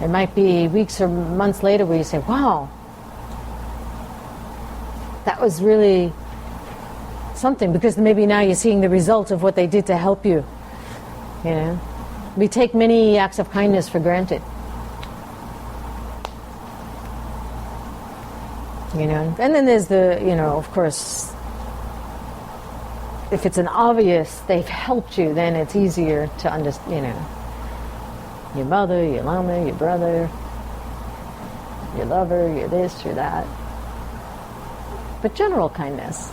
It might be weeks or months later where you say, wow, that was really something, because maybe now you're seeing the result of what they did to help you. You know, we take many acts of kindness for granted. You know, and then there's the, you know, of course, if it's an obvious they've helped you, then it's easier to understand, you know, your mother, your lama, your brother, your lover, your this, your that. But general kindness.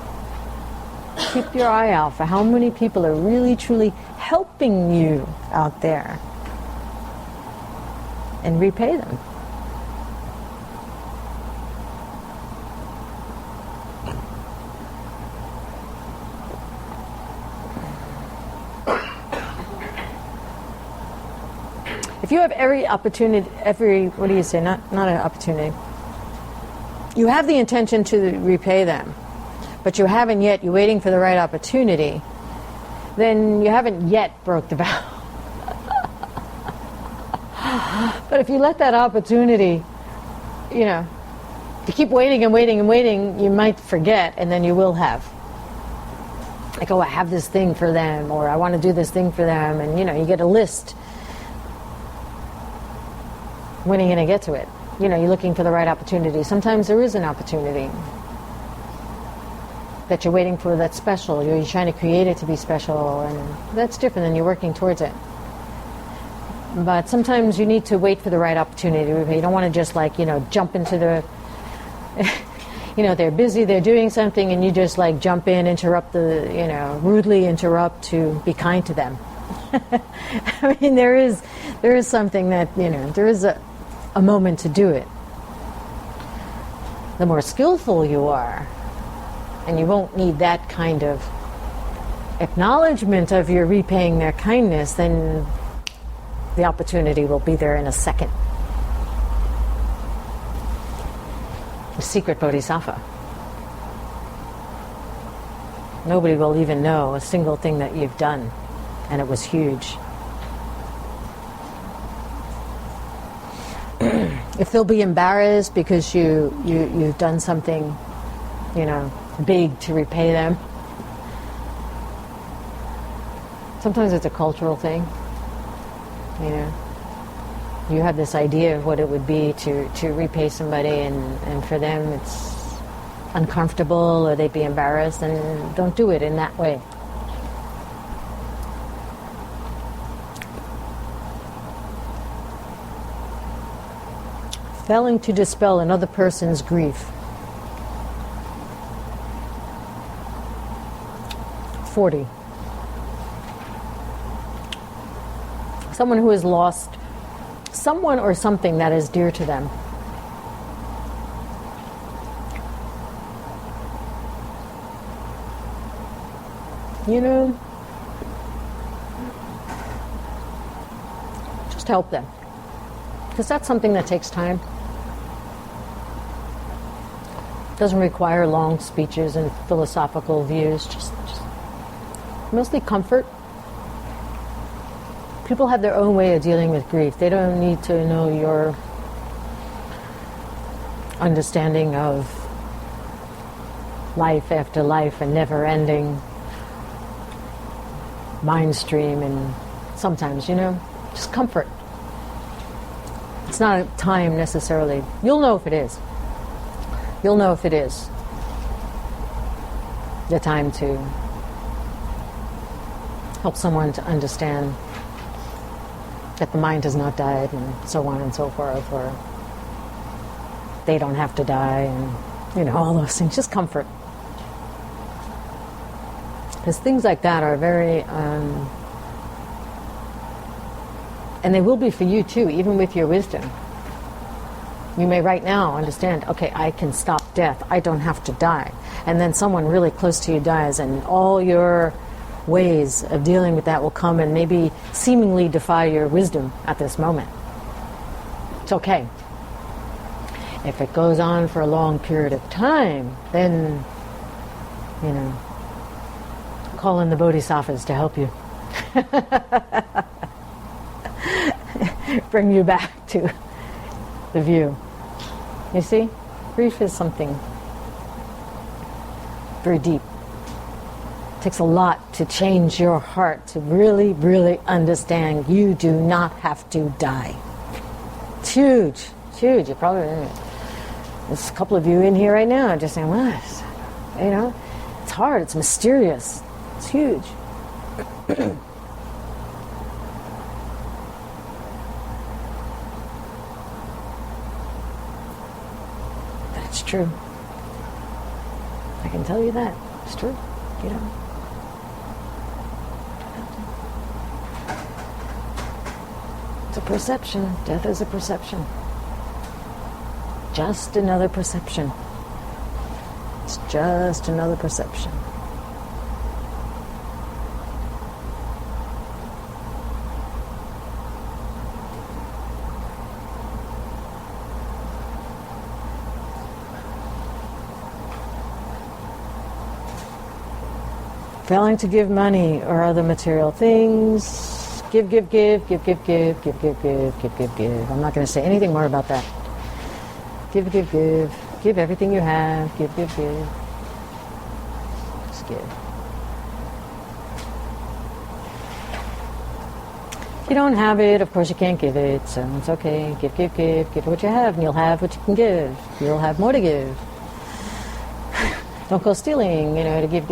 Keep your eye out for how many people are really, truly helping you out there. And repay them. If you have every opportunity, what do you say, not an opportunity. You have the intention to repay them, but you haven't yet, you're waiting for the right opportunity, then you haven't yet broke the vow. But if you let that opportunity, you know, you keep waiting and waiting and waiting, you might forget, and then you will have. Like, oh, I have this thing for them, or I want to do this thing for them, and you know, you get a list. When are you going to get to it? You know, you're looking for the right opportunity. Sometimes there is an opportunity that you're waiting for that's special. You're trying to create it to be special, and that's different than you're working towards it. But sometimes you need to wait for the right opportunity. You don't want to just, like, you know, jump into the, you know, they're busy, they're doing something, and you just like jump in, interrupt the, you know, rudely interrupt to be kind to them. I mean, there is something that, you know, there is a moment to do it. The more skillful you are, and you won't need that kind of acknowledgement of your repaying their kindness, then the opportunity will be there in a second. The secret Bodhisattva. Nobody will even know a single thing that you've done, and it was huge. If they'll be embarrassed because you've done something, you know, big to repay them. Sometimes it's a cultural thing. You know, you have this idea of what it would be to repay somebody, and for them it's uncomfortable, or they'd be embarrassed, and don't do it in that way. Failing to dispel another person's grief. 40. Someone who has lost someone or something that is dear to them. You know, just help them. Because that's something that takes time. Doesn't require long speeches and philosophical views, just mostly comfort. People have their own way of dealing with grief. They don't need to know your understanding of life after life and never-ending mind stream, and sometimes, you know, just comfort. It's not a time necessarily. You'll know if it is. You'll know if it is the time to help someone to understand that the mind has not died, and so on and so forth, or they don't have to die, and, you know, all those things. Just comfort. Because things like that are very, and they will be for you too, even with your wisdom. You may right now understand, okay, I can stop death. I don't have to die. And then someone really close to you dies, and all your ways of dealing with that will come and maybe seemingly defy your wisdom at this moment. It's okay. If it goes on for a long period of time, then, call in the Bodhisattvas to help you. Bring you back to the view. You see? Grief is something very deep. It takes a lot to change your heart to really, really understand you do not have to die. It's huge. It's huge. You probably, there's a couple of you in here right now just saying, what? It's hard. It's mysterious. It's huge. That's true. I can tell you that. It's true. It's a perception. Death is a perception. Just another perception. It's just another perception. Failing to give money or other material things. Give. I'm not going to say anything more about that. Give. Give everything you have. Give. Just give. If you don't have it, of course you can't give it, so it's okay. Give. Give what you have, and you'll have what you can give. You'll have more to give. Don't go stealing, to give.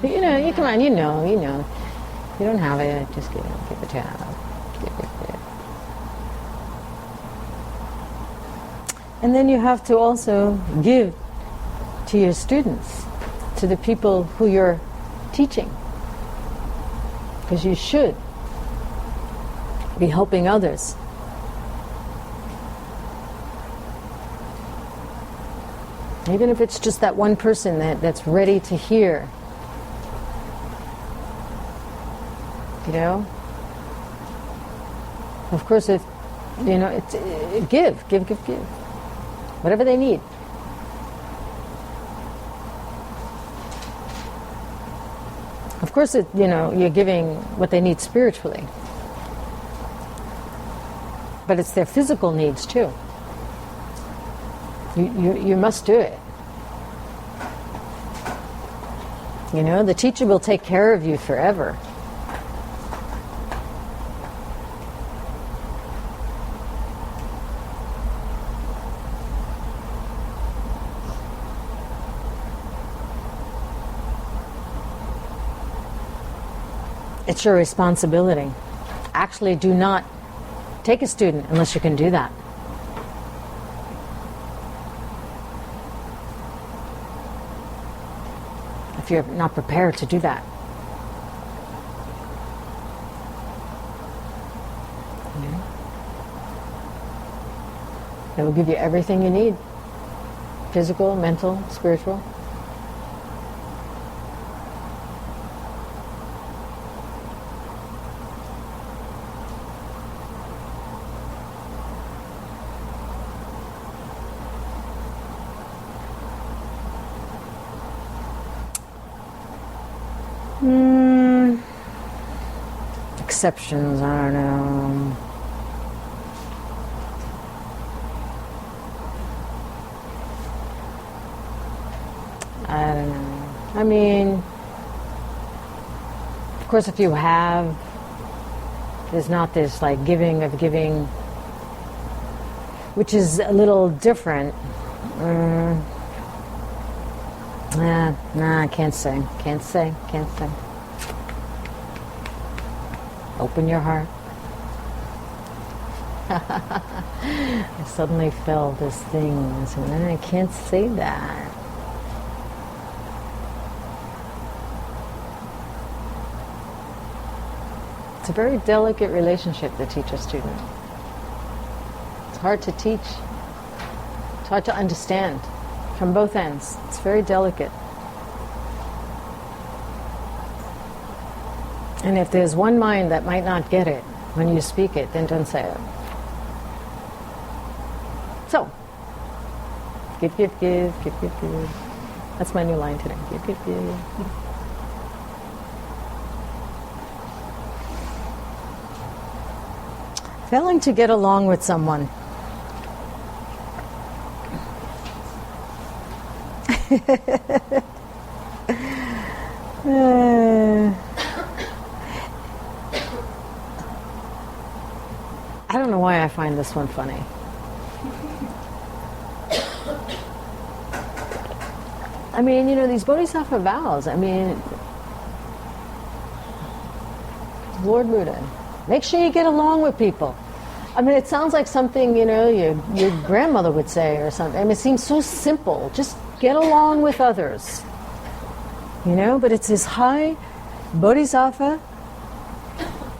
You come on, you know. If you don't have it, just give what you have. Give. And then you have to also give to your students, to the people who you're teaching. Because you should be helping others. Even if it's just that one person that's ready to hear. Of course, if, give. Whatever they need. Of course, you're giving what they need spiritually. But it's their physical needs too. You must do it. The teacher will take care of you forever. It's your responsibility. Actually, do not take a student unless you can do that. If you're not prepared to do that. It will give you everything you need. Physical, mental, spiritual. Exceptions, I don't know. I don't know. I mean, of course, if you have, there's not this like giving, which is a little different. I can't say. Open your heart. I suddenly felt this thing. I can't say that. It's a very delicate relationship, the teacher-student. It's hard to teach. It's hard to understand from both ends. It's very delicate. And if there's one mind that might not get it when you speak it, then don't say it. So, give, give, give, give, give, give. That's my new line today. Give, give, give. Failing to get along with someone. I don't know why I find this one funny. I mean, you know, these Bodhisattva vows, I mean, Lord Buddha, make sure you get along with people. I mean, it sounds like something, you know, your grandmother would say or something. I mean, it seems so simple. Just get along with others. You know, but it's this high Bodhisattva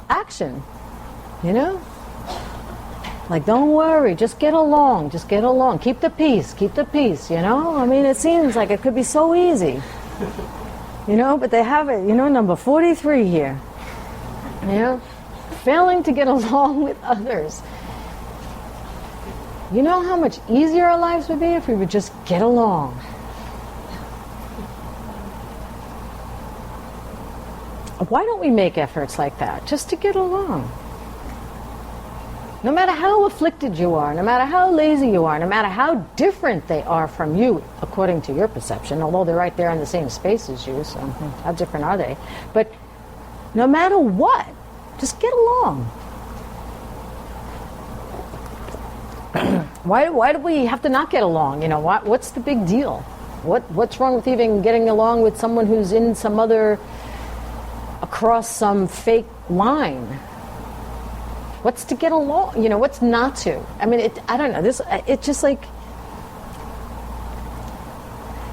action, you know? Like, don't worry, just get along, keep the peace, you know? I mean, it seems like it could be so easy, you know, but they have it, you know, number 43 here, you know? Failing to get along with others. You know how much easier our lives would be if we would just get along? Why don't we make efforts like that, just to get along? No matter how afflicted you are, no matter how lazy you are, no matter how different they are from you, according to your perception, although they're right there in the same space as you, so how different are they? But no matter what, just get along. Why do we have to not get along? You know, what's the big deal? What's wrong with even getting along with someone who's in some other, across some fake line? What's to get along? You know, what's not to? I mean, I don't know. It's just like,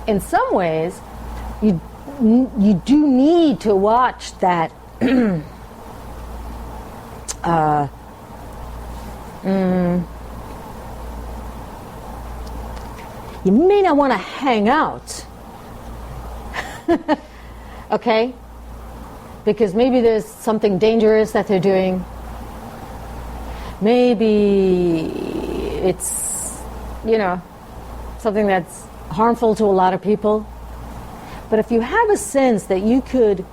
in some ways, you do need to watch that. You may not want to hang out, okay? Because maybe there's something dangerous that they're doing. Maybe it's, you know, something that's harmful to a lot of people. But if you have a sense that you could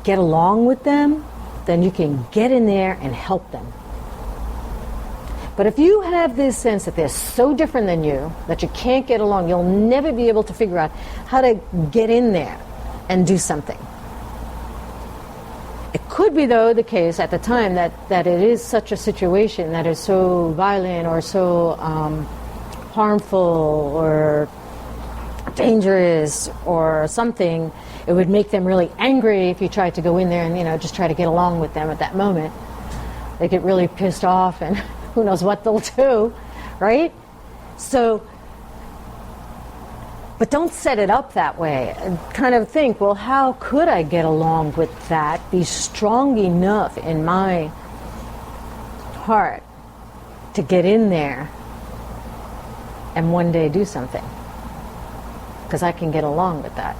get along with them, then you can get in there and help them. But if you have this sense that they're so different than you, that you can't get along, you'll never be able to figure out how to get in there and do something. It could be, though, the case at the time that it is such a situation that is so violent or so harmful or dangerous or something, it would make them really angry if you tried to go in there and, you know, just try to get along with them at that moment. They get really pissed off and who knows what they'll do, right? So, but don't set it up that way. Kind of think, well, how could I get along with that? Be strong enough in my heart to get in there and one day do something. Because I can get along with that.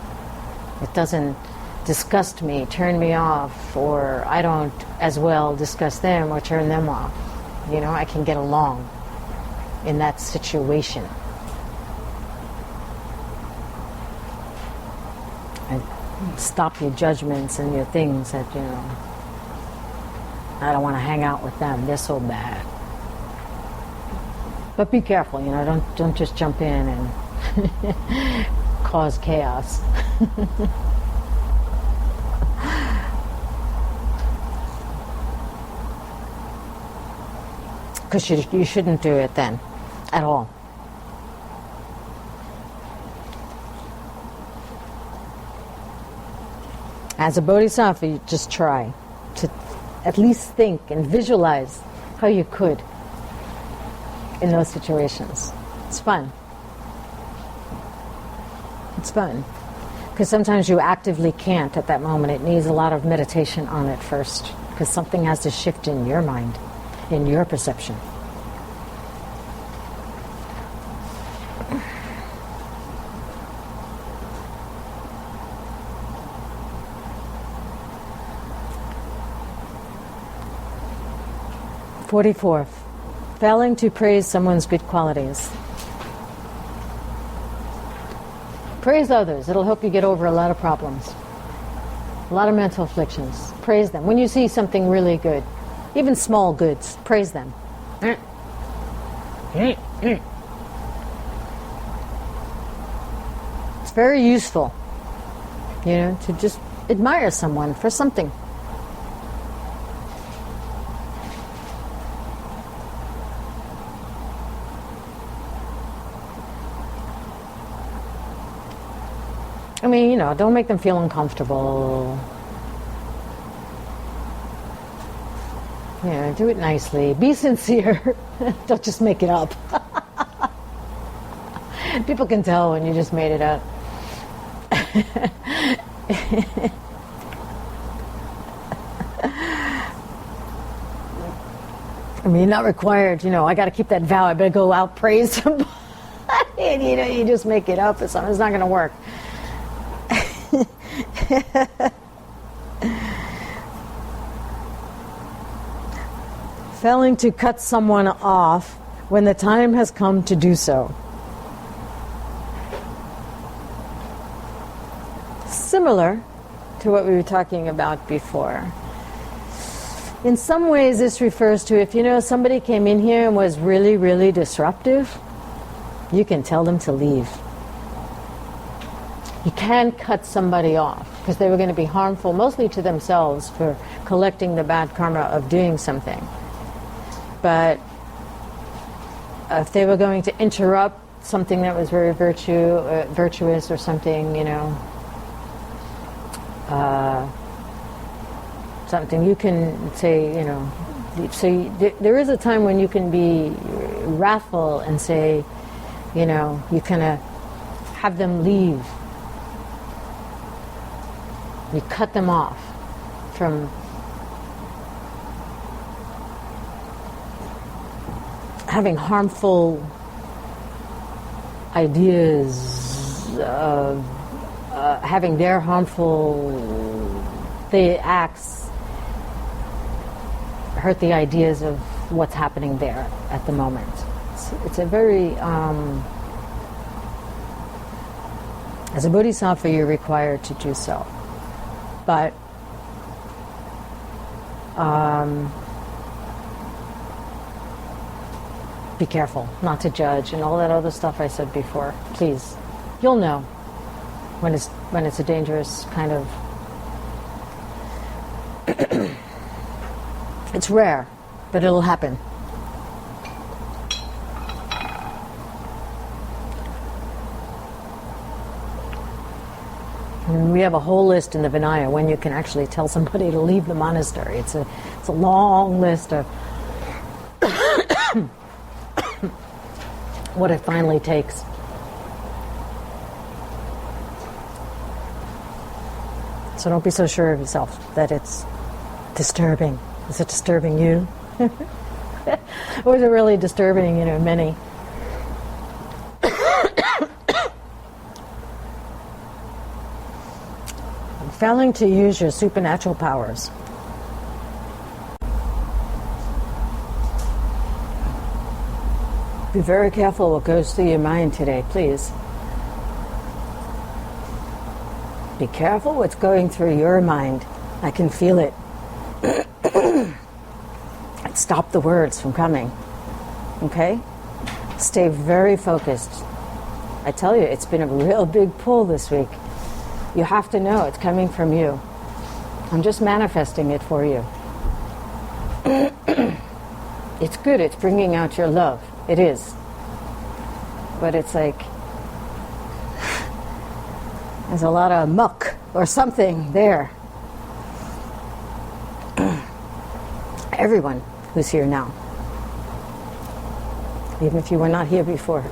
It doesn't disgust me, turn me off, or I don't as well disgust them or turn them off. You know, I can get along in that situation. And stop your judgments and your things that, you know, I don't want to hang out with them, they're so bad. But be careful, you know, don't just jump in and cause chaos. Because you shouldn't do it then, at all. As a bodhisattva, you just try to at least think and visualize how you could in those situations. It's fun. It's fun. Because sometimes you actively can't at that moment. It needs a lot of meditation on it first. Because something has to shift in your mind, in your perception. 44. Failing to praise someone's good qualities. Praise others. It'll help you get over a lot of problems. A lot of mental afflictions. Praise them. When you see something really good, even small goods, praise them. It's very useful, to just admire someone for something. I mean, don't make them feel uncomfortable. Do it nicely. Be sincere. Don't just make it up. People can tell when you just made it up. I mean, not required. I got to keep that vow. I better go out praise somebody. And you just make it up. It's not going to work. Failing to cut someone off when the time has come to do so. Similar to what we were talking about before. In some ways this refers to if somebody came in here and was really, really disruptive, you can tell them to leave. You can cut somebody off because they were going to be harmful mostly to themselves for collecting the bad karma of doing something. But if they were going to interrupt something that was very virtuous or something, something you can say, there is a time when you can be wrathful and say, you kind of have them leave. You cut them off from having harmful ideas, having their harmful acts hurt the ideas of what's happening there at the moment. It's a very, as a Bodhisattva, you're required to do so. But be careful not to judge and all that other stuff I said before. Please, you'll know when it's a dangerous kind of. It's rare, but it'll happen. And we have a whole list in the Vinaya when you can actually tell somebody to leave the monastery. It's a long list of what it finally takes. So don't be so sure of yourself that it's disturbing. Is it disturbing you? Or is it really disturbing, many? Failing to use your supernatural powers. Be very careful what goes through your mind today, please. Be careful what's going through your mind. I can feel it. Stop the words from coming. Okay? Stay very focused. I tell you, it's been a real big pull this week. You have to know it's coming from you. I'm just manifesting it for you. It's good. It's bringing out your love. It is. But it's like there's a lot of muck or something there. Everyone who's here now, even if you were not here before.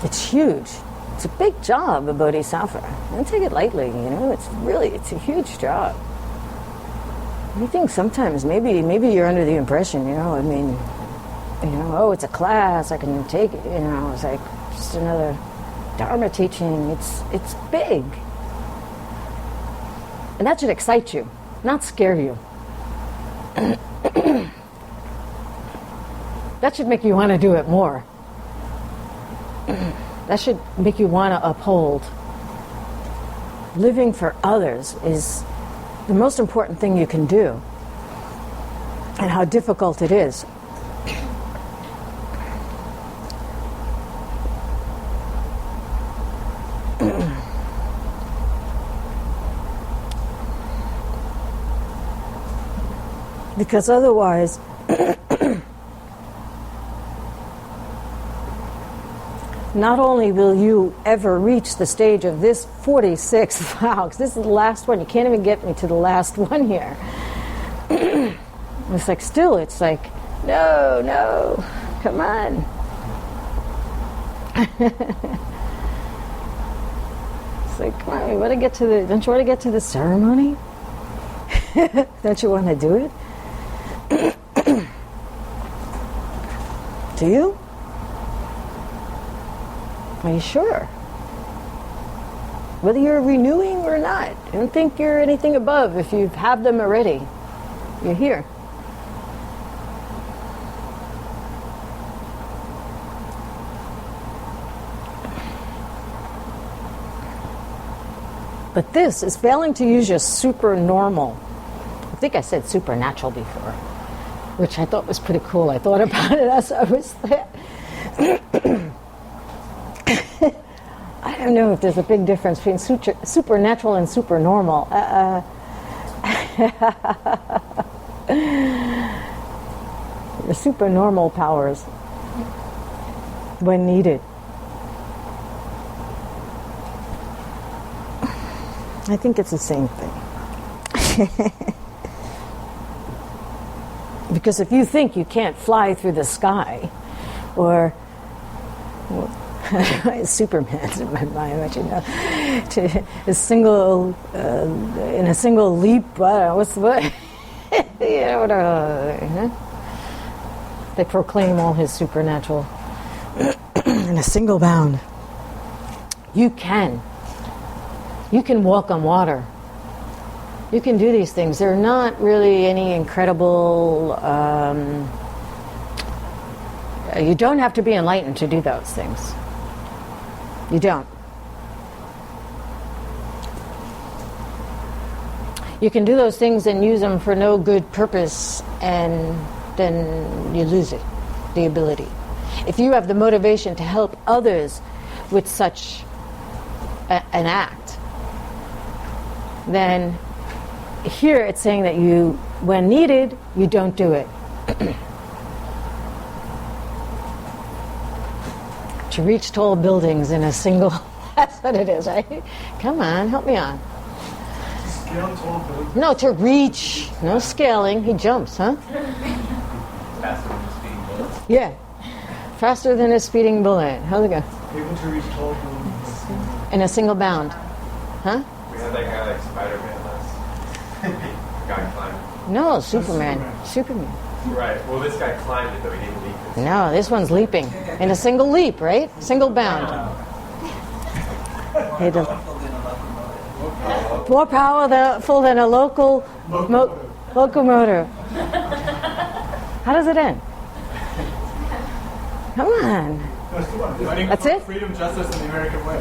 It's huge. It's a big job, a bodhisattva. Don't take it lightly, it's a huge job. I think sometimes maybe you're under the impression, oh, it's a class, I can take it, it's like just another Dharma teaching. It's big. And that should excite you. not scare you. That should make you want to do it more. That should make you want to uphold. Living for others is the most important thing you can do, and how difficult it is. Because otherwise, not only will you ever reach the stage of this 46th vow, because this is the last one, you can't even get me to the last one here. It's like, still, it's like, no, come on. It's like, come on, don't you want to get to the ceremony? Don't you want to do it? Do you? Are you sure? Whether you're renewing or not, I don't think you're anything above if you have them already. You're here. But this is failing to use your super normal. I think I said supernatural before, which I thought was pretty cool. I thought about it as I was there. I don't know if there's a big difference between supernatural and supernormal. The supernormal powers, when needed. I think it's the same thing. Because if you think you can't fly through the sky, or Superman's in my mind, but you know, to a single in a single leap. What's what? You know, they proclaim all his supernatural in a single bound. You can walk on water. You can do these things. They're not really any incredible. You don't have to be enlightened to do those things. You don't. You can do those things and use them for no good purpose, and then you lose it, the ability. If you have the motivation to help others with such an act, then here it's saying that you, when needed, you don't do it. To reach tall buildings in a single, that's what it is, right? Come on, help me on. Scale tall buildings. No, to reach, no scaling, he jumps, huh? Faster than a speeding bullet. Yeah, faster than a speeding bullet. How's it go? Able to reach tall buildings. In a single bound, huh? We had that guy like Spider-Man last. Guy climbed. No, Superman. Superman. Right. Well, this guy climbed it though. He didn't leap it. No, this one's leaping. In a single leap, right? Single bound. Hey, more powerful than a locomotive. How does it end? Come on. That's it? Freedom, justice, and the American way.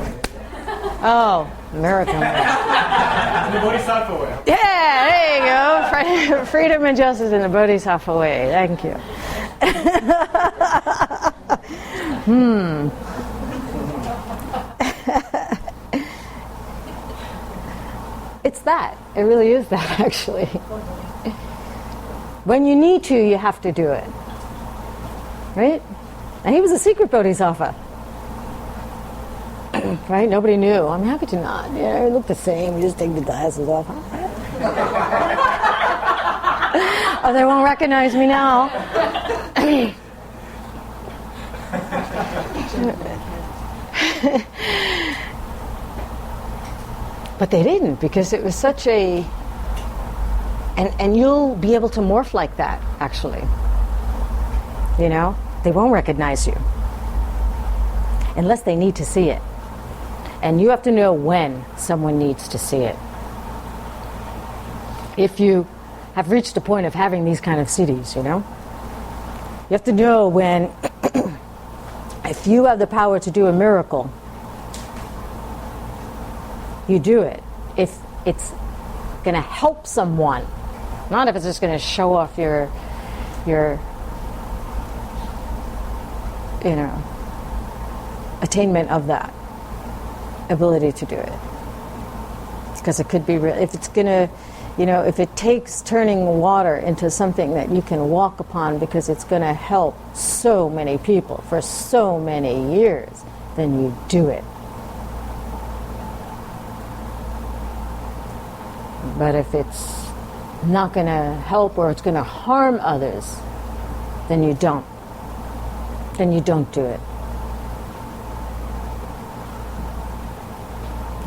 Oh, American way. And the Bodhisattva way. Yeah, there you go. Freedom and justice in the Bodhisattva way. Thank you. It's that. It really is that, actually. When you need to, you have to do it. Right? And he was a secret Bodhisattva. Right? Nobody knew. I'm happy to not. Yeah, it looked the same. You just take the glasses off. Oh, they won't recognize me now. But they didn't, because it was such a... And you'll be able to morph like that, actually. You know? They won't recognize you. Unless they need to see it. And you have to know when someone needs to see it. if you have reached a point of having these kind of cities, you know. You have to know when, if you have the power to do a miracle, you do it. If it's going to help someone, not if it's just going to show off your, attainment of that ability to do it. Because it could be real. If it's going to, if it takes turning water into something that you can walk upon because it's going to help so many people for so many years, then you do it. But if it's not going to help or it's going to harm others, then you don't. Then you don't do it.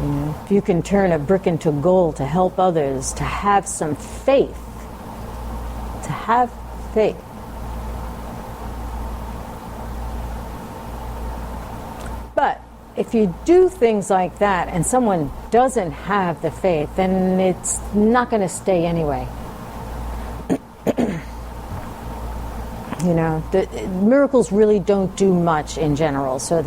If you can turn a brick into gold to help others, to have some faith, But if you do things like that and someone doesn't have the faith, then it's not going to stay anyway. The miracles really don't do much in general. So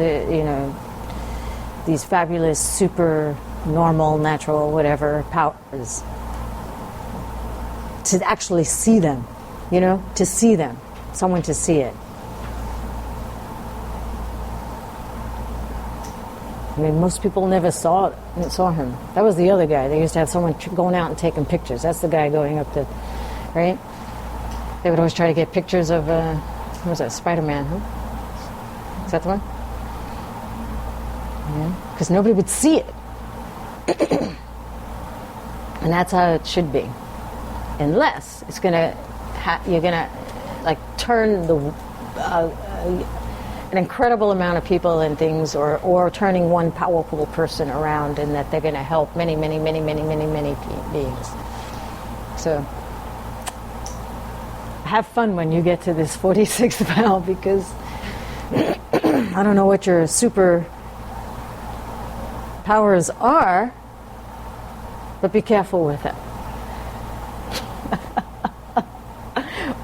these fabulous, super normal, natural, whatever powers, to actually see them, to see them, someone to see it. I mean, most people never saw him. That was the other guy. They used to have someone going out and taking pictures. That's the guy going up to, right? They would always try to get pictures of, what was that, Spider-Man, huh? Is that the one? Because nobody would see it. And that's how it should be. Unless it's you're gonna turn an incredible amount of people and things, or turning one powerful person around, and that they're going to help many, many, many, many, many, many beings. So have fun when you get to this 46th vow, because I don't know what your super powers are, but be careful with it.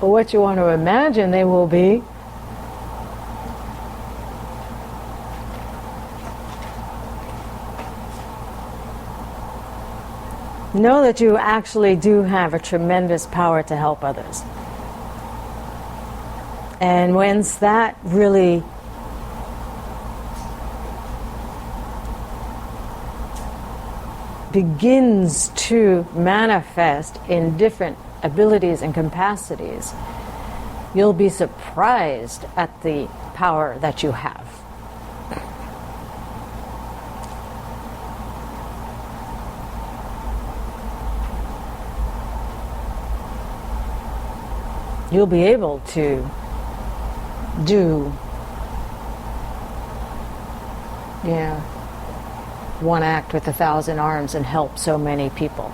Or what you want to imagine they will be. Know that you actually do have a tremendous power to help others. And once that really begins to manifest in different abilities and capacities, you'll be surprised at the power that you have. You'll be able to do, one act with 1,000 arms and help so many people.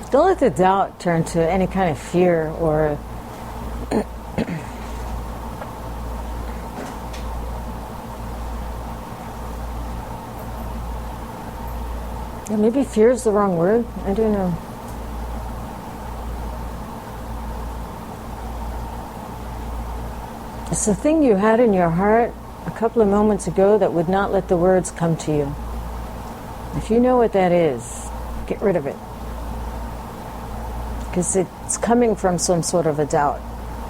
Don't let the doubt turn to any kind of fear or maybe fear is the wrong word. I don't know. It's the thing you had in your heart a couple of moments ago that would not let the words come to you. If you know what that is, get rid of it. Because it's coming from some sort of a doubt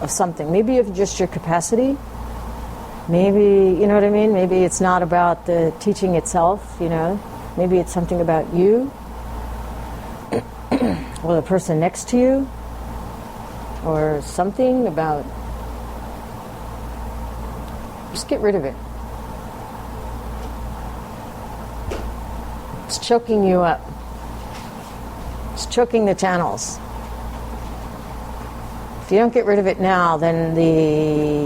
of something. Maybe of just your capacity. Maybe, you know what I mean? Maybe it's not about the teaching itself, Maybe it's something about you, or the person next to you, or something about Just get rid of it. It's choking you up. It's choking the channels. If you don't get rid of it now, then the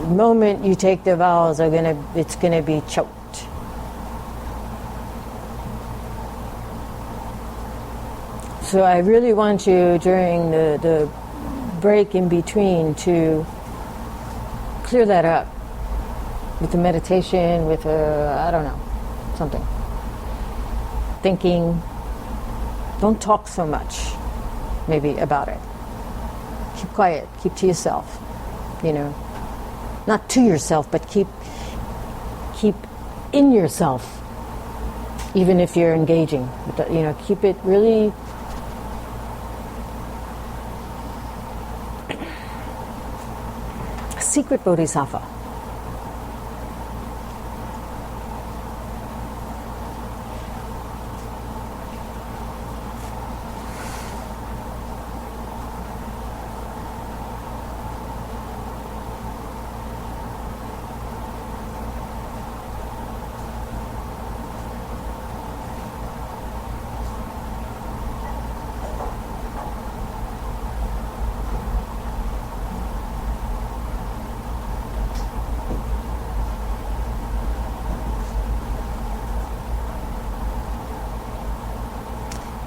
moment you take the vows it's gonna be choked. So I really want you during the break in between to clear that up with the meditation, with I don't know, something. Thinking. Don't talk so much, maybe, about it. Keep quiet, keep to yourself, you know. Not to yourself, but keep in yourself, even if you're engaging. You know, keep it really secret Bodhisattva.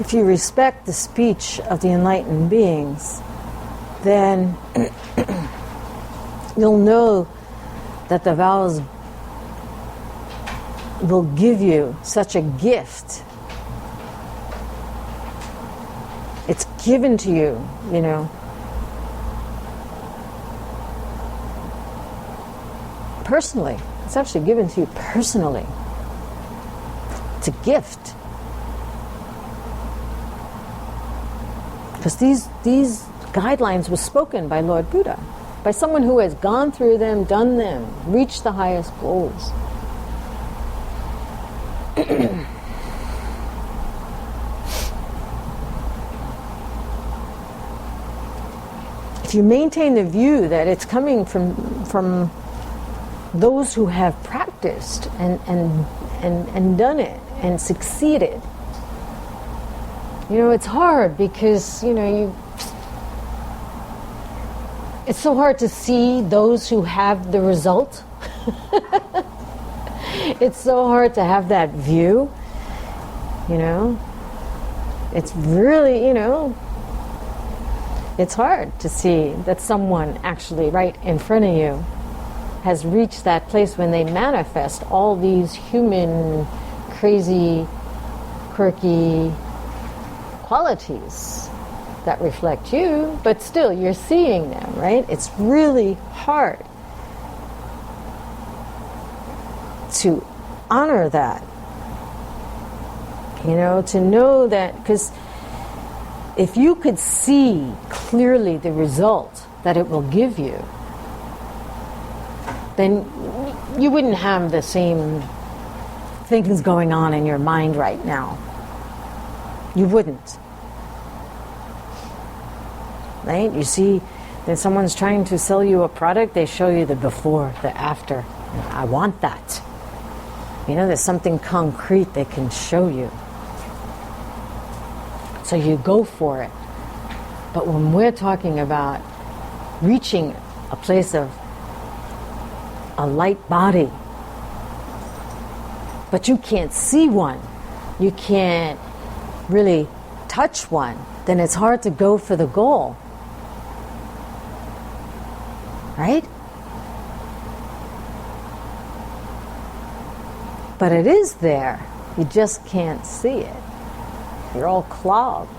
If you respect the speech of the enlightened beings, then you'll know that the vows will give you such a gift. It's given to you, you know. Personally. It's actually given to you personally. It's a gift. Because these guidelines were spoken by Lord Buddha, by someone who has gone through them, done them, reached the highest goals. If you maintain the view that it's coming from those who have practiced and done it and succeeded, you know, it's hard because, you know, it's so hard to see those who have the result. It's so hard to have that view, you know. It's really, you know, it's hard to see that someone actually right in front of you has reached that place when they manifest all these human, crazy, quirky qualities that reflect you, but still you're seeing them, right? It's really hard to honor that, you know, to know that, because if you could see clearly the result that it will give you, then you wouldn't have the same things going on in your mind right now. You wouldn't. Right? You see that someone's trying to sell you a product, they show you the before, the after. I want that. You know, there's something concrete they can show you. So you go for it. But when we're talking about reaching a place of a light body, but you can't see one, you can't really touch one, then it's hard to go for the goal. Right? But it is there. You just can't see it. You're all clogged.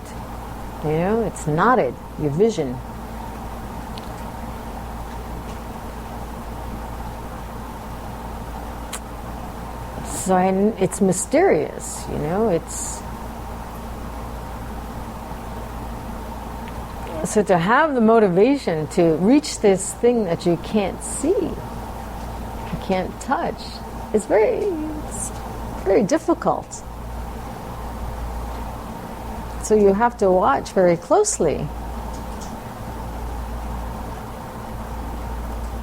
You know, it's knotted, your vision. So it's mysterious, you know, so to have the motivation to reach this thing that you can't see, you can't touch, it's very difficult. So you have to watch very closely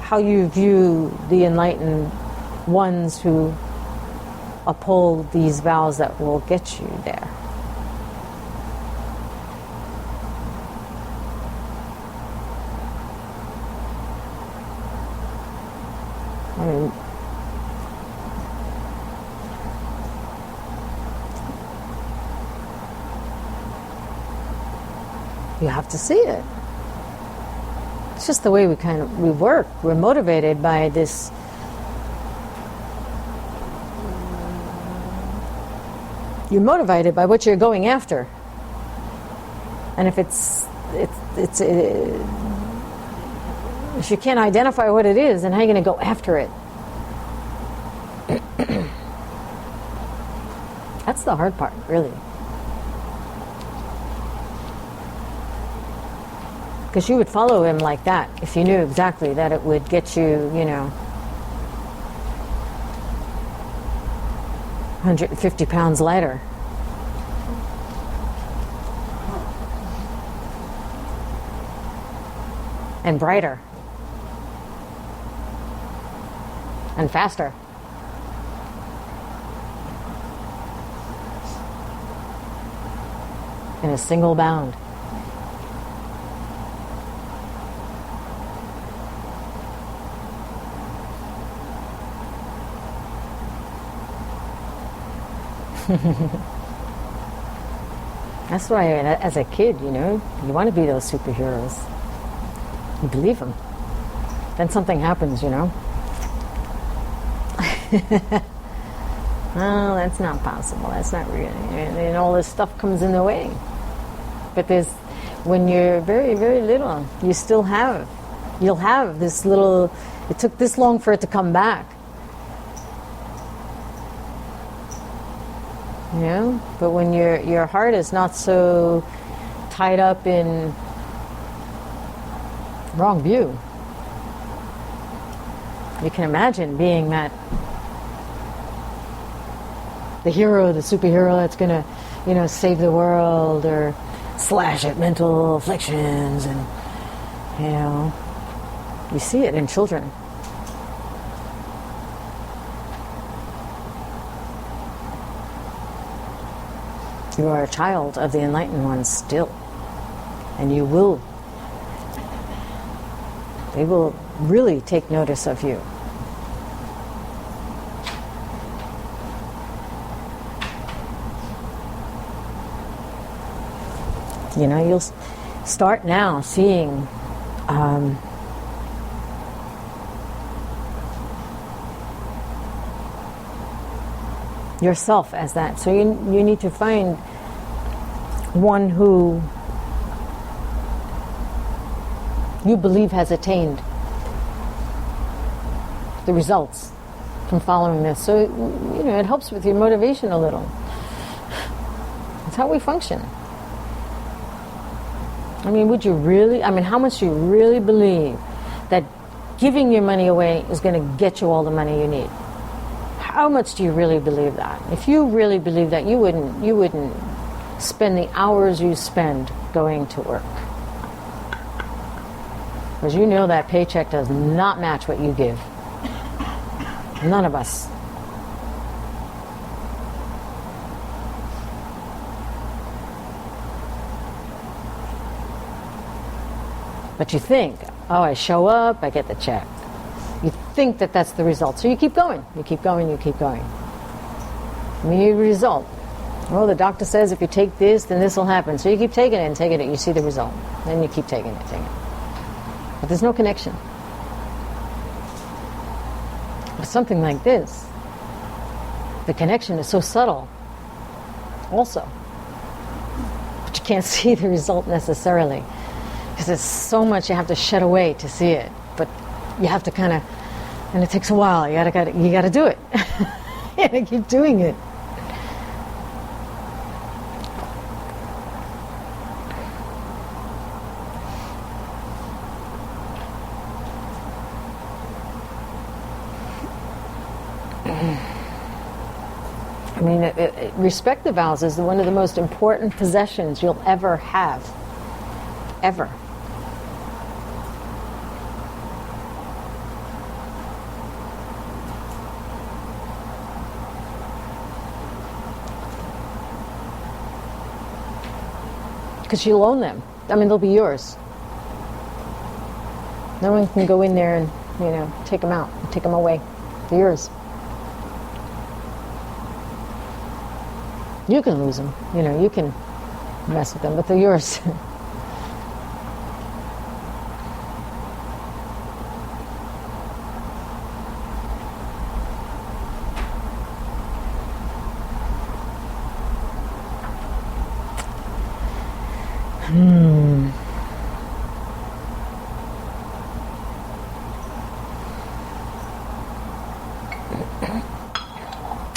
how you view the enlightened ones who uphold these vows that will get you there. I mean, you have to see it. It's just the way we work. We're motivated by this. You're motivated by what you're going after, and if if you can't identify what it is, then how are you going to go after it? That's the hard part, really. Because you would follow him like that if you knew exactly that it would get you, 150 pounds lighter. And brighter. And faster. In a single bound. That's why, as a kid, you want to be those superheroes. You believe them. Then something happens, Well, that's not possible. That's not real. And all this stuff comes in the way. But when you're very, very little, you'll have this little, it took this long for it to come back. But when your heart is not so tied up in wrong view, you can imagine being the hero, the superhero that's gonna, save the world or slash at mental afflictions, and you see it in children. You are a child of the enlightened ones still, and they will really take notice of you. You'll start now seeing yourself as that. So you need to find one who you believe has attained the results from following this. So, it helps with your motivation a little. That's how we function. How much do you really believe that giving your money away is going to get you all the money you need? How much do you really believe that? If you really believe that, you wouldn't spend the hours you spend going to work. Because that paycheck does not match what you give. None of us. But you think, I show up, I get the check. You think that that's the result. So you keep going. You keep going, you keep going. You need a result. Oh, the doctor says if you take this, then this will happen. So you keep taking it and taking it. You see the result. Then you keep taking it, taking it. But there's no connection. But something like this, the connection is so subtle also. But you can't see the result necessarily. Because there's so much you have to shed away to see it. But you have to and it takes a while. You gotta do it. You gotta keep doing it. Respect the vows is one of the most important possessions you'll ever have. Ever. because you'll own them. I mean, they'll be yours. No one can go in there and, take them out, take them away. They're yours. You can lose them, you can mess with them, but they're yours.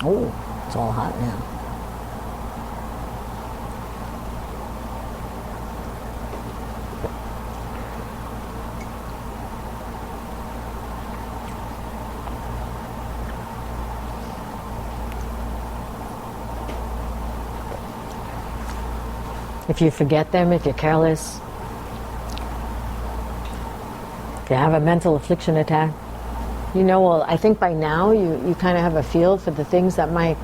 Oh, it's all hot now. If you forget them, if you're careless, if you have a mental affliction attack, well, I think by now you kind of have a feel for the things that might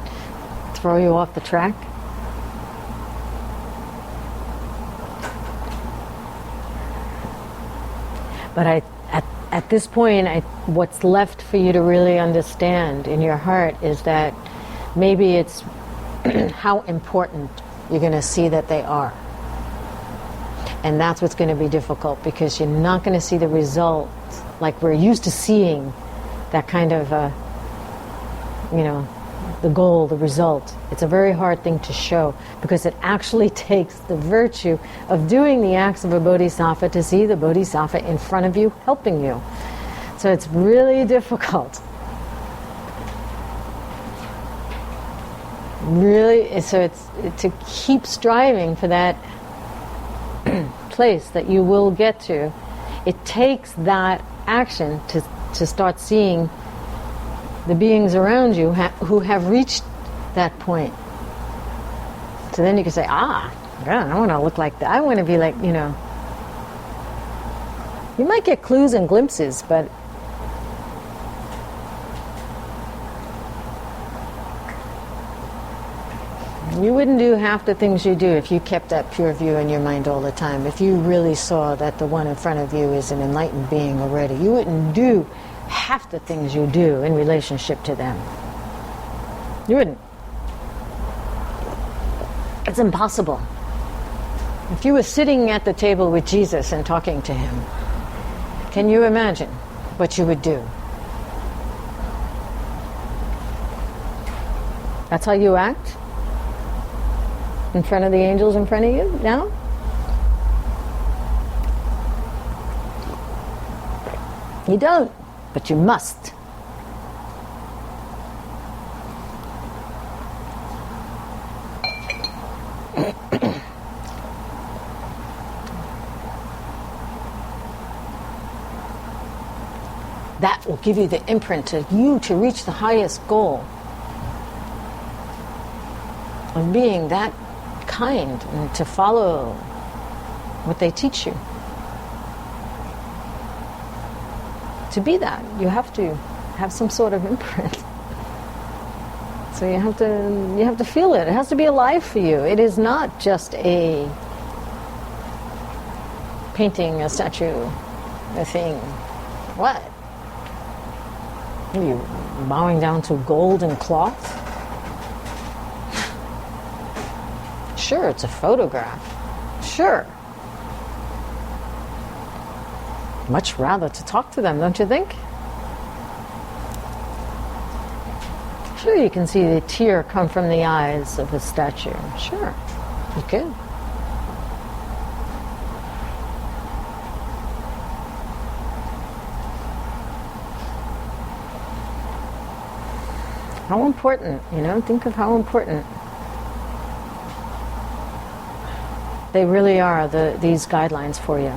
throw you off the track. But at this point, what's left for you to really understand in your heart is that maybe it's how important you're going to see that they are. And that's what's going to be difficult, because you're not going to see the result like we're used to seeing that kind of, the goal, the result. It's a very hard thing to show, because it actually takes the virtue of doing the acts of a bodhisattva to see the bodhisattva in front of you helping you. So it's really difficult. Really, so it's to keep striving for that place that you will get to. It takes that action to start seeing the beings around you who have reached that point. So then you can say, I want to look like that. I want to be like, You might get clues and glimpses, but you wouldn't do half the things you do if you kept that pure view in your mind all the time. If you really saw that the one in front of you is an enlightened being already, you wouldn't do half the things you do in relationship to them. You wouldn't. It's impossible. If you were sitting at the table with Jesus and talking to him, can you imagine what you would do? That's how you act? In front of the angels in front of you now? You don't, but you must. That will give you the imprint of you to reach the highest goal of being that kind and to follow what they teach you. To be that, you have to have some sort of imprint. So you have to feel it. It has to be alive for you. It is not just a painting, a statue, a thing. What? Are you bowing down to gold and cloth? Sure, it's a photograph. Sure. Much rather to talk to them, don't you think? Sure, you can see the tear come from the eyes of a statue. Sure, you could. How important, think of how important they really are, these guidelines for you.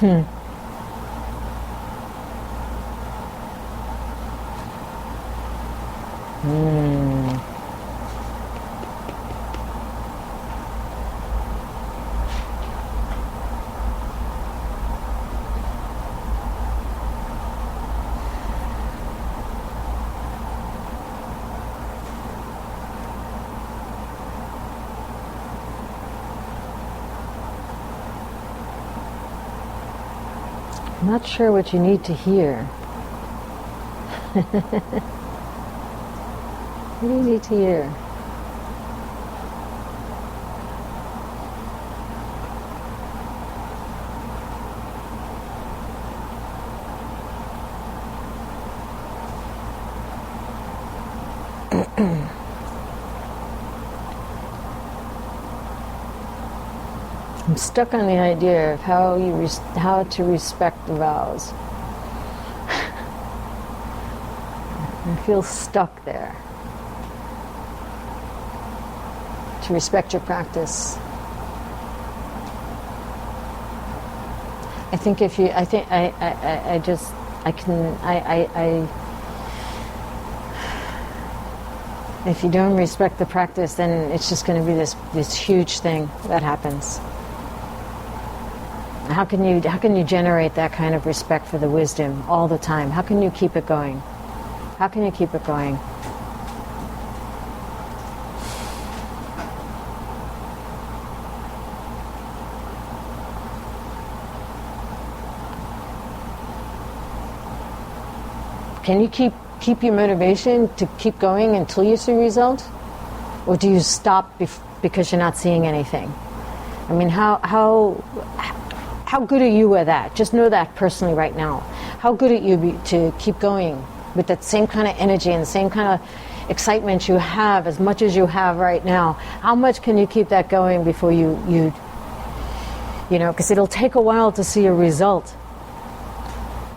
I'm not sure what you need to hear. What do you need to hear? I'm stuck on the idea of how to respect the vows. I feel stuck there. To respect your practice. I think if you, if you don't respect the practice, then it's just going to be this huge thing that happens. How can you generate that kind of respect for the wisdom all the time? How can you keep it going? How can you keep it going? Can you keep your motivation to keep going until you see result? Or do you stop because you're not seeing anything? I mean, how good are you at that? Just know that personally right now. How good are you to keep going with that same kind of energy and the same kind of excitement you have, as much as you have right now? How much can you keep that going before you know, because it'll take a while to see a result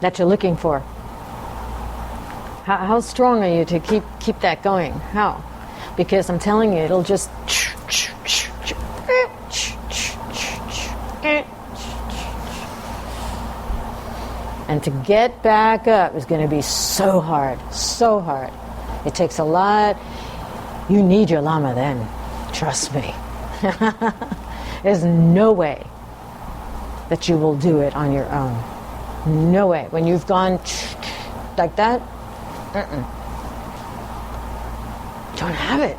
that you're looking for. How strong are you to keep that going? How? Because I'm telling you, it'll just and to get back up is going to be so hard, so hard. It takes a lot. You need your Lama then, trust me. There's no way that you will do it on your own. No way. When you've gone like that, don't have it.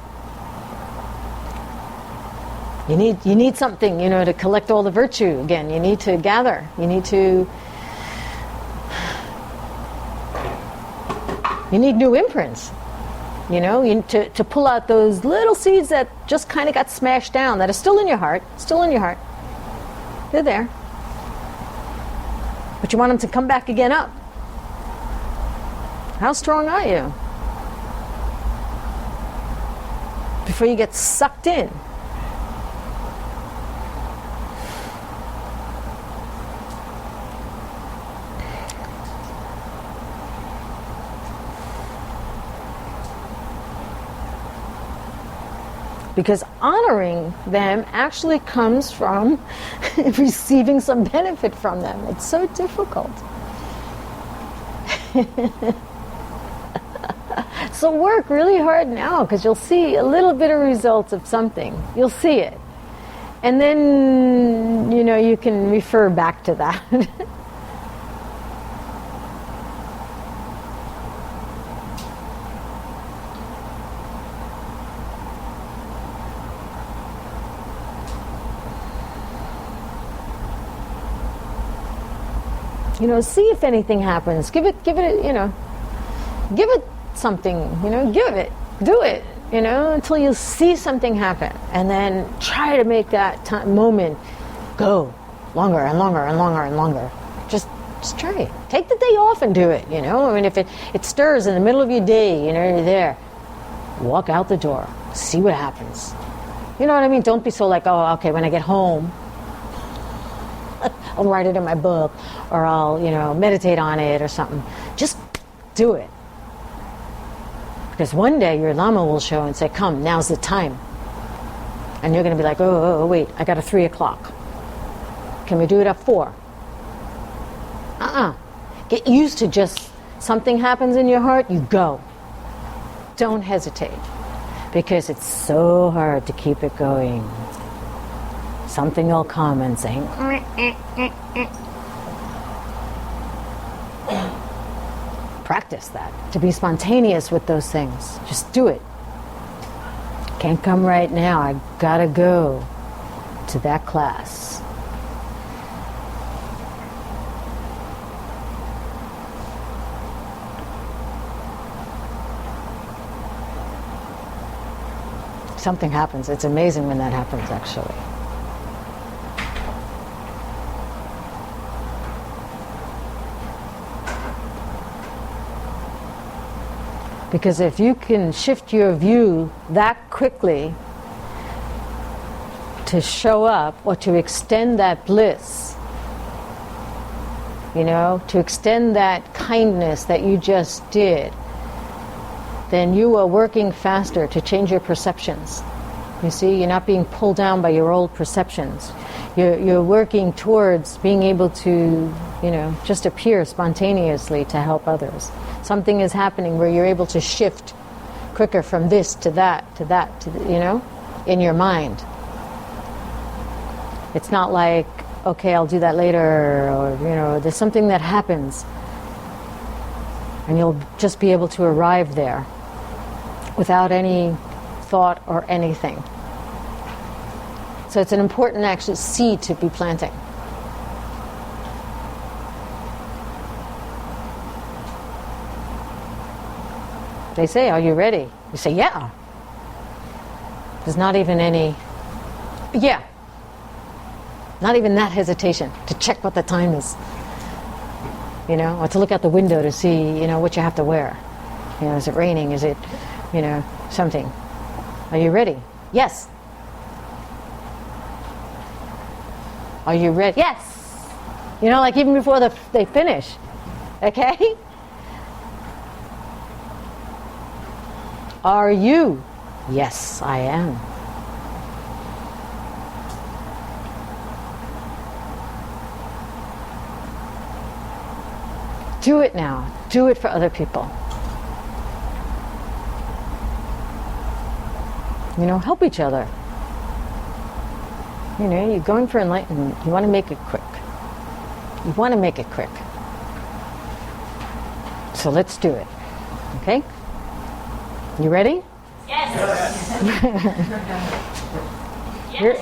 You need something, you know, to collect all the virtue again. You need to gather. You need new imprints. You know, you need to pull out those little seeds that just kind of got smashed down, that are still in your heart. They're there. But you want them to come back again up. How strong are you? Before you get sucked in. Because honoring them actually comes from receiving some benefit from them. It's so difficult. So work really hard now, because you'll see a little bit of results of something. You'll see it. And then, you know, you can refer back to that. You know, see if anything happens. Give it, you know, give it something, you know, do it, you know, until you see something happen. And then try to make that moment go longer and longer and longer and longer. Just try it. Take the day off and do it, you know. I mean, if it stirs in the middle of your day, you know, you're there, walk out the door, see what happens. You know what I mean? Don't be so like, oh, okay, when I get home, I'll write it in my book, or I'll, you know, meditate on it or something. Just do it. Because one day your Lama will show and say, come, now's the time. And you're going to be like, oh, wait, I got a 3 o'clock. Can we do it at 4? Get used to just something happens in your heart, you go. Don't hesitate, because it's so hard to keep it going. Something will come and say, practice that, to be spontaneous with those things. Just do it. Can't come right now, I gotta go to that class. Something happens. It's amazing when that happens, actually. Because if you can shift your view that quickly to show up, or to extend that bliss, to extend that kindness that you just did, then you are working faster to change your perceptions. You see, you're not being pulled down by your old perceptions. You're working towards being able to, just appear spontaneously to help others. Something is happening where you're able to shift quicker from this to that, in your mind. It's not like, okay, I'll do that later, or, there's something that happens. And you'll just be able to arrive there without any thought or anything. So it's an important actual seed to be planting. They say, are you ready? You say, yeah. There's not even any, yeah. Not even that hesitation to check what the time is. Or to look out the window to see, what you have to wear. Is it raining? Is it, something? Are you ready? Yes. Are you ready? Yes. Like even before they finish. Okay? Are you? Yes, I am. Do it now. Do it for other people. Help each other. You're going for enlightenment. You want to make it quick. You want to make it quick. So let's do it. Okay? You ready? Yes. Yes.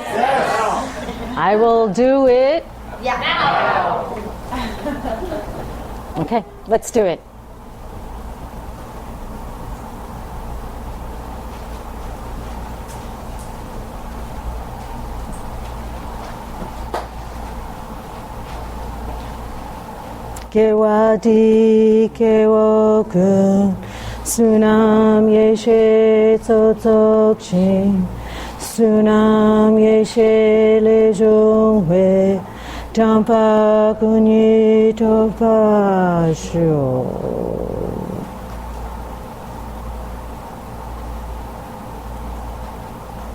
I will do it. Yeah. Now. Okay, let's do it. Gewadi gewokun sunam yeshe tzotzokchin sunam yeshe lejongwe tampa kunyi topasho.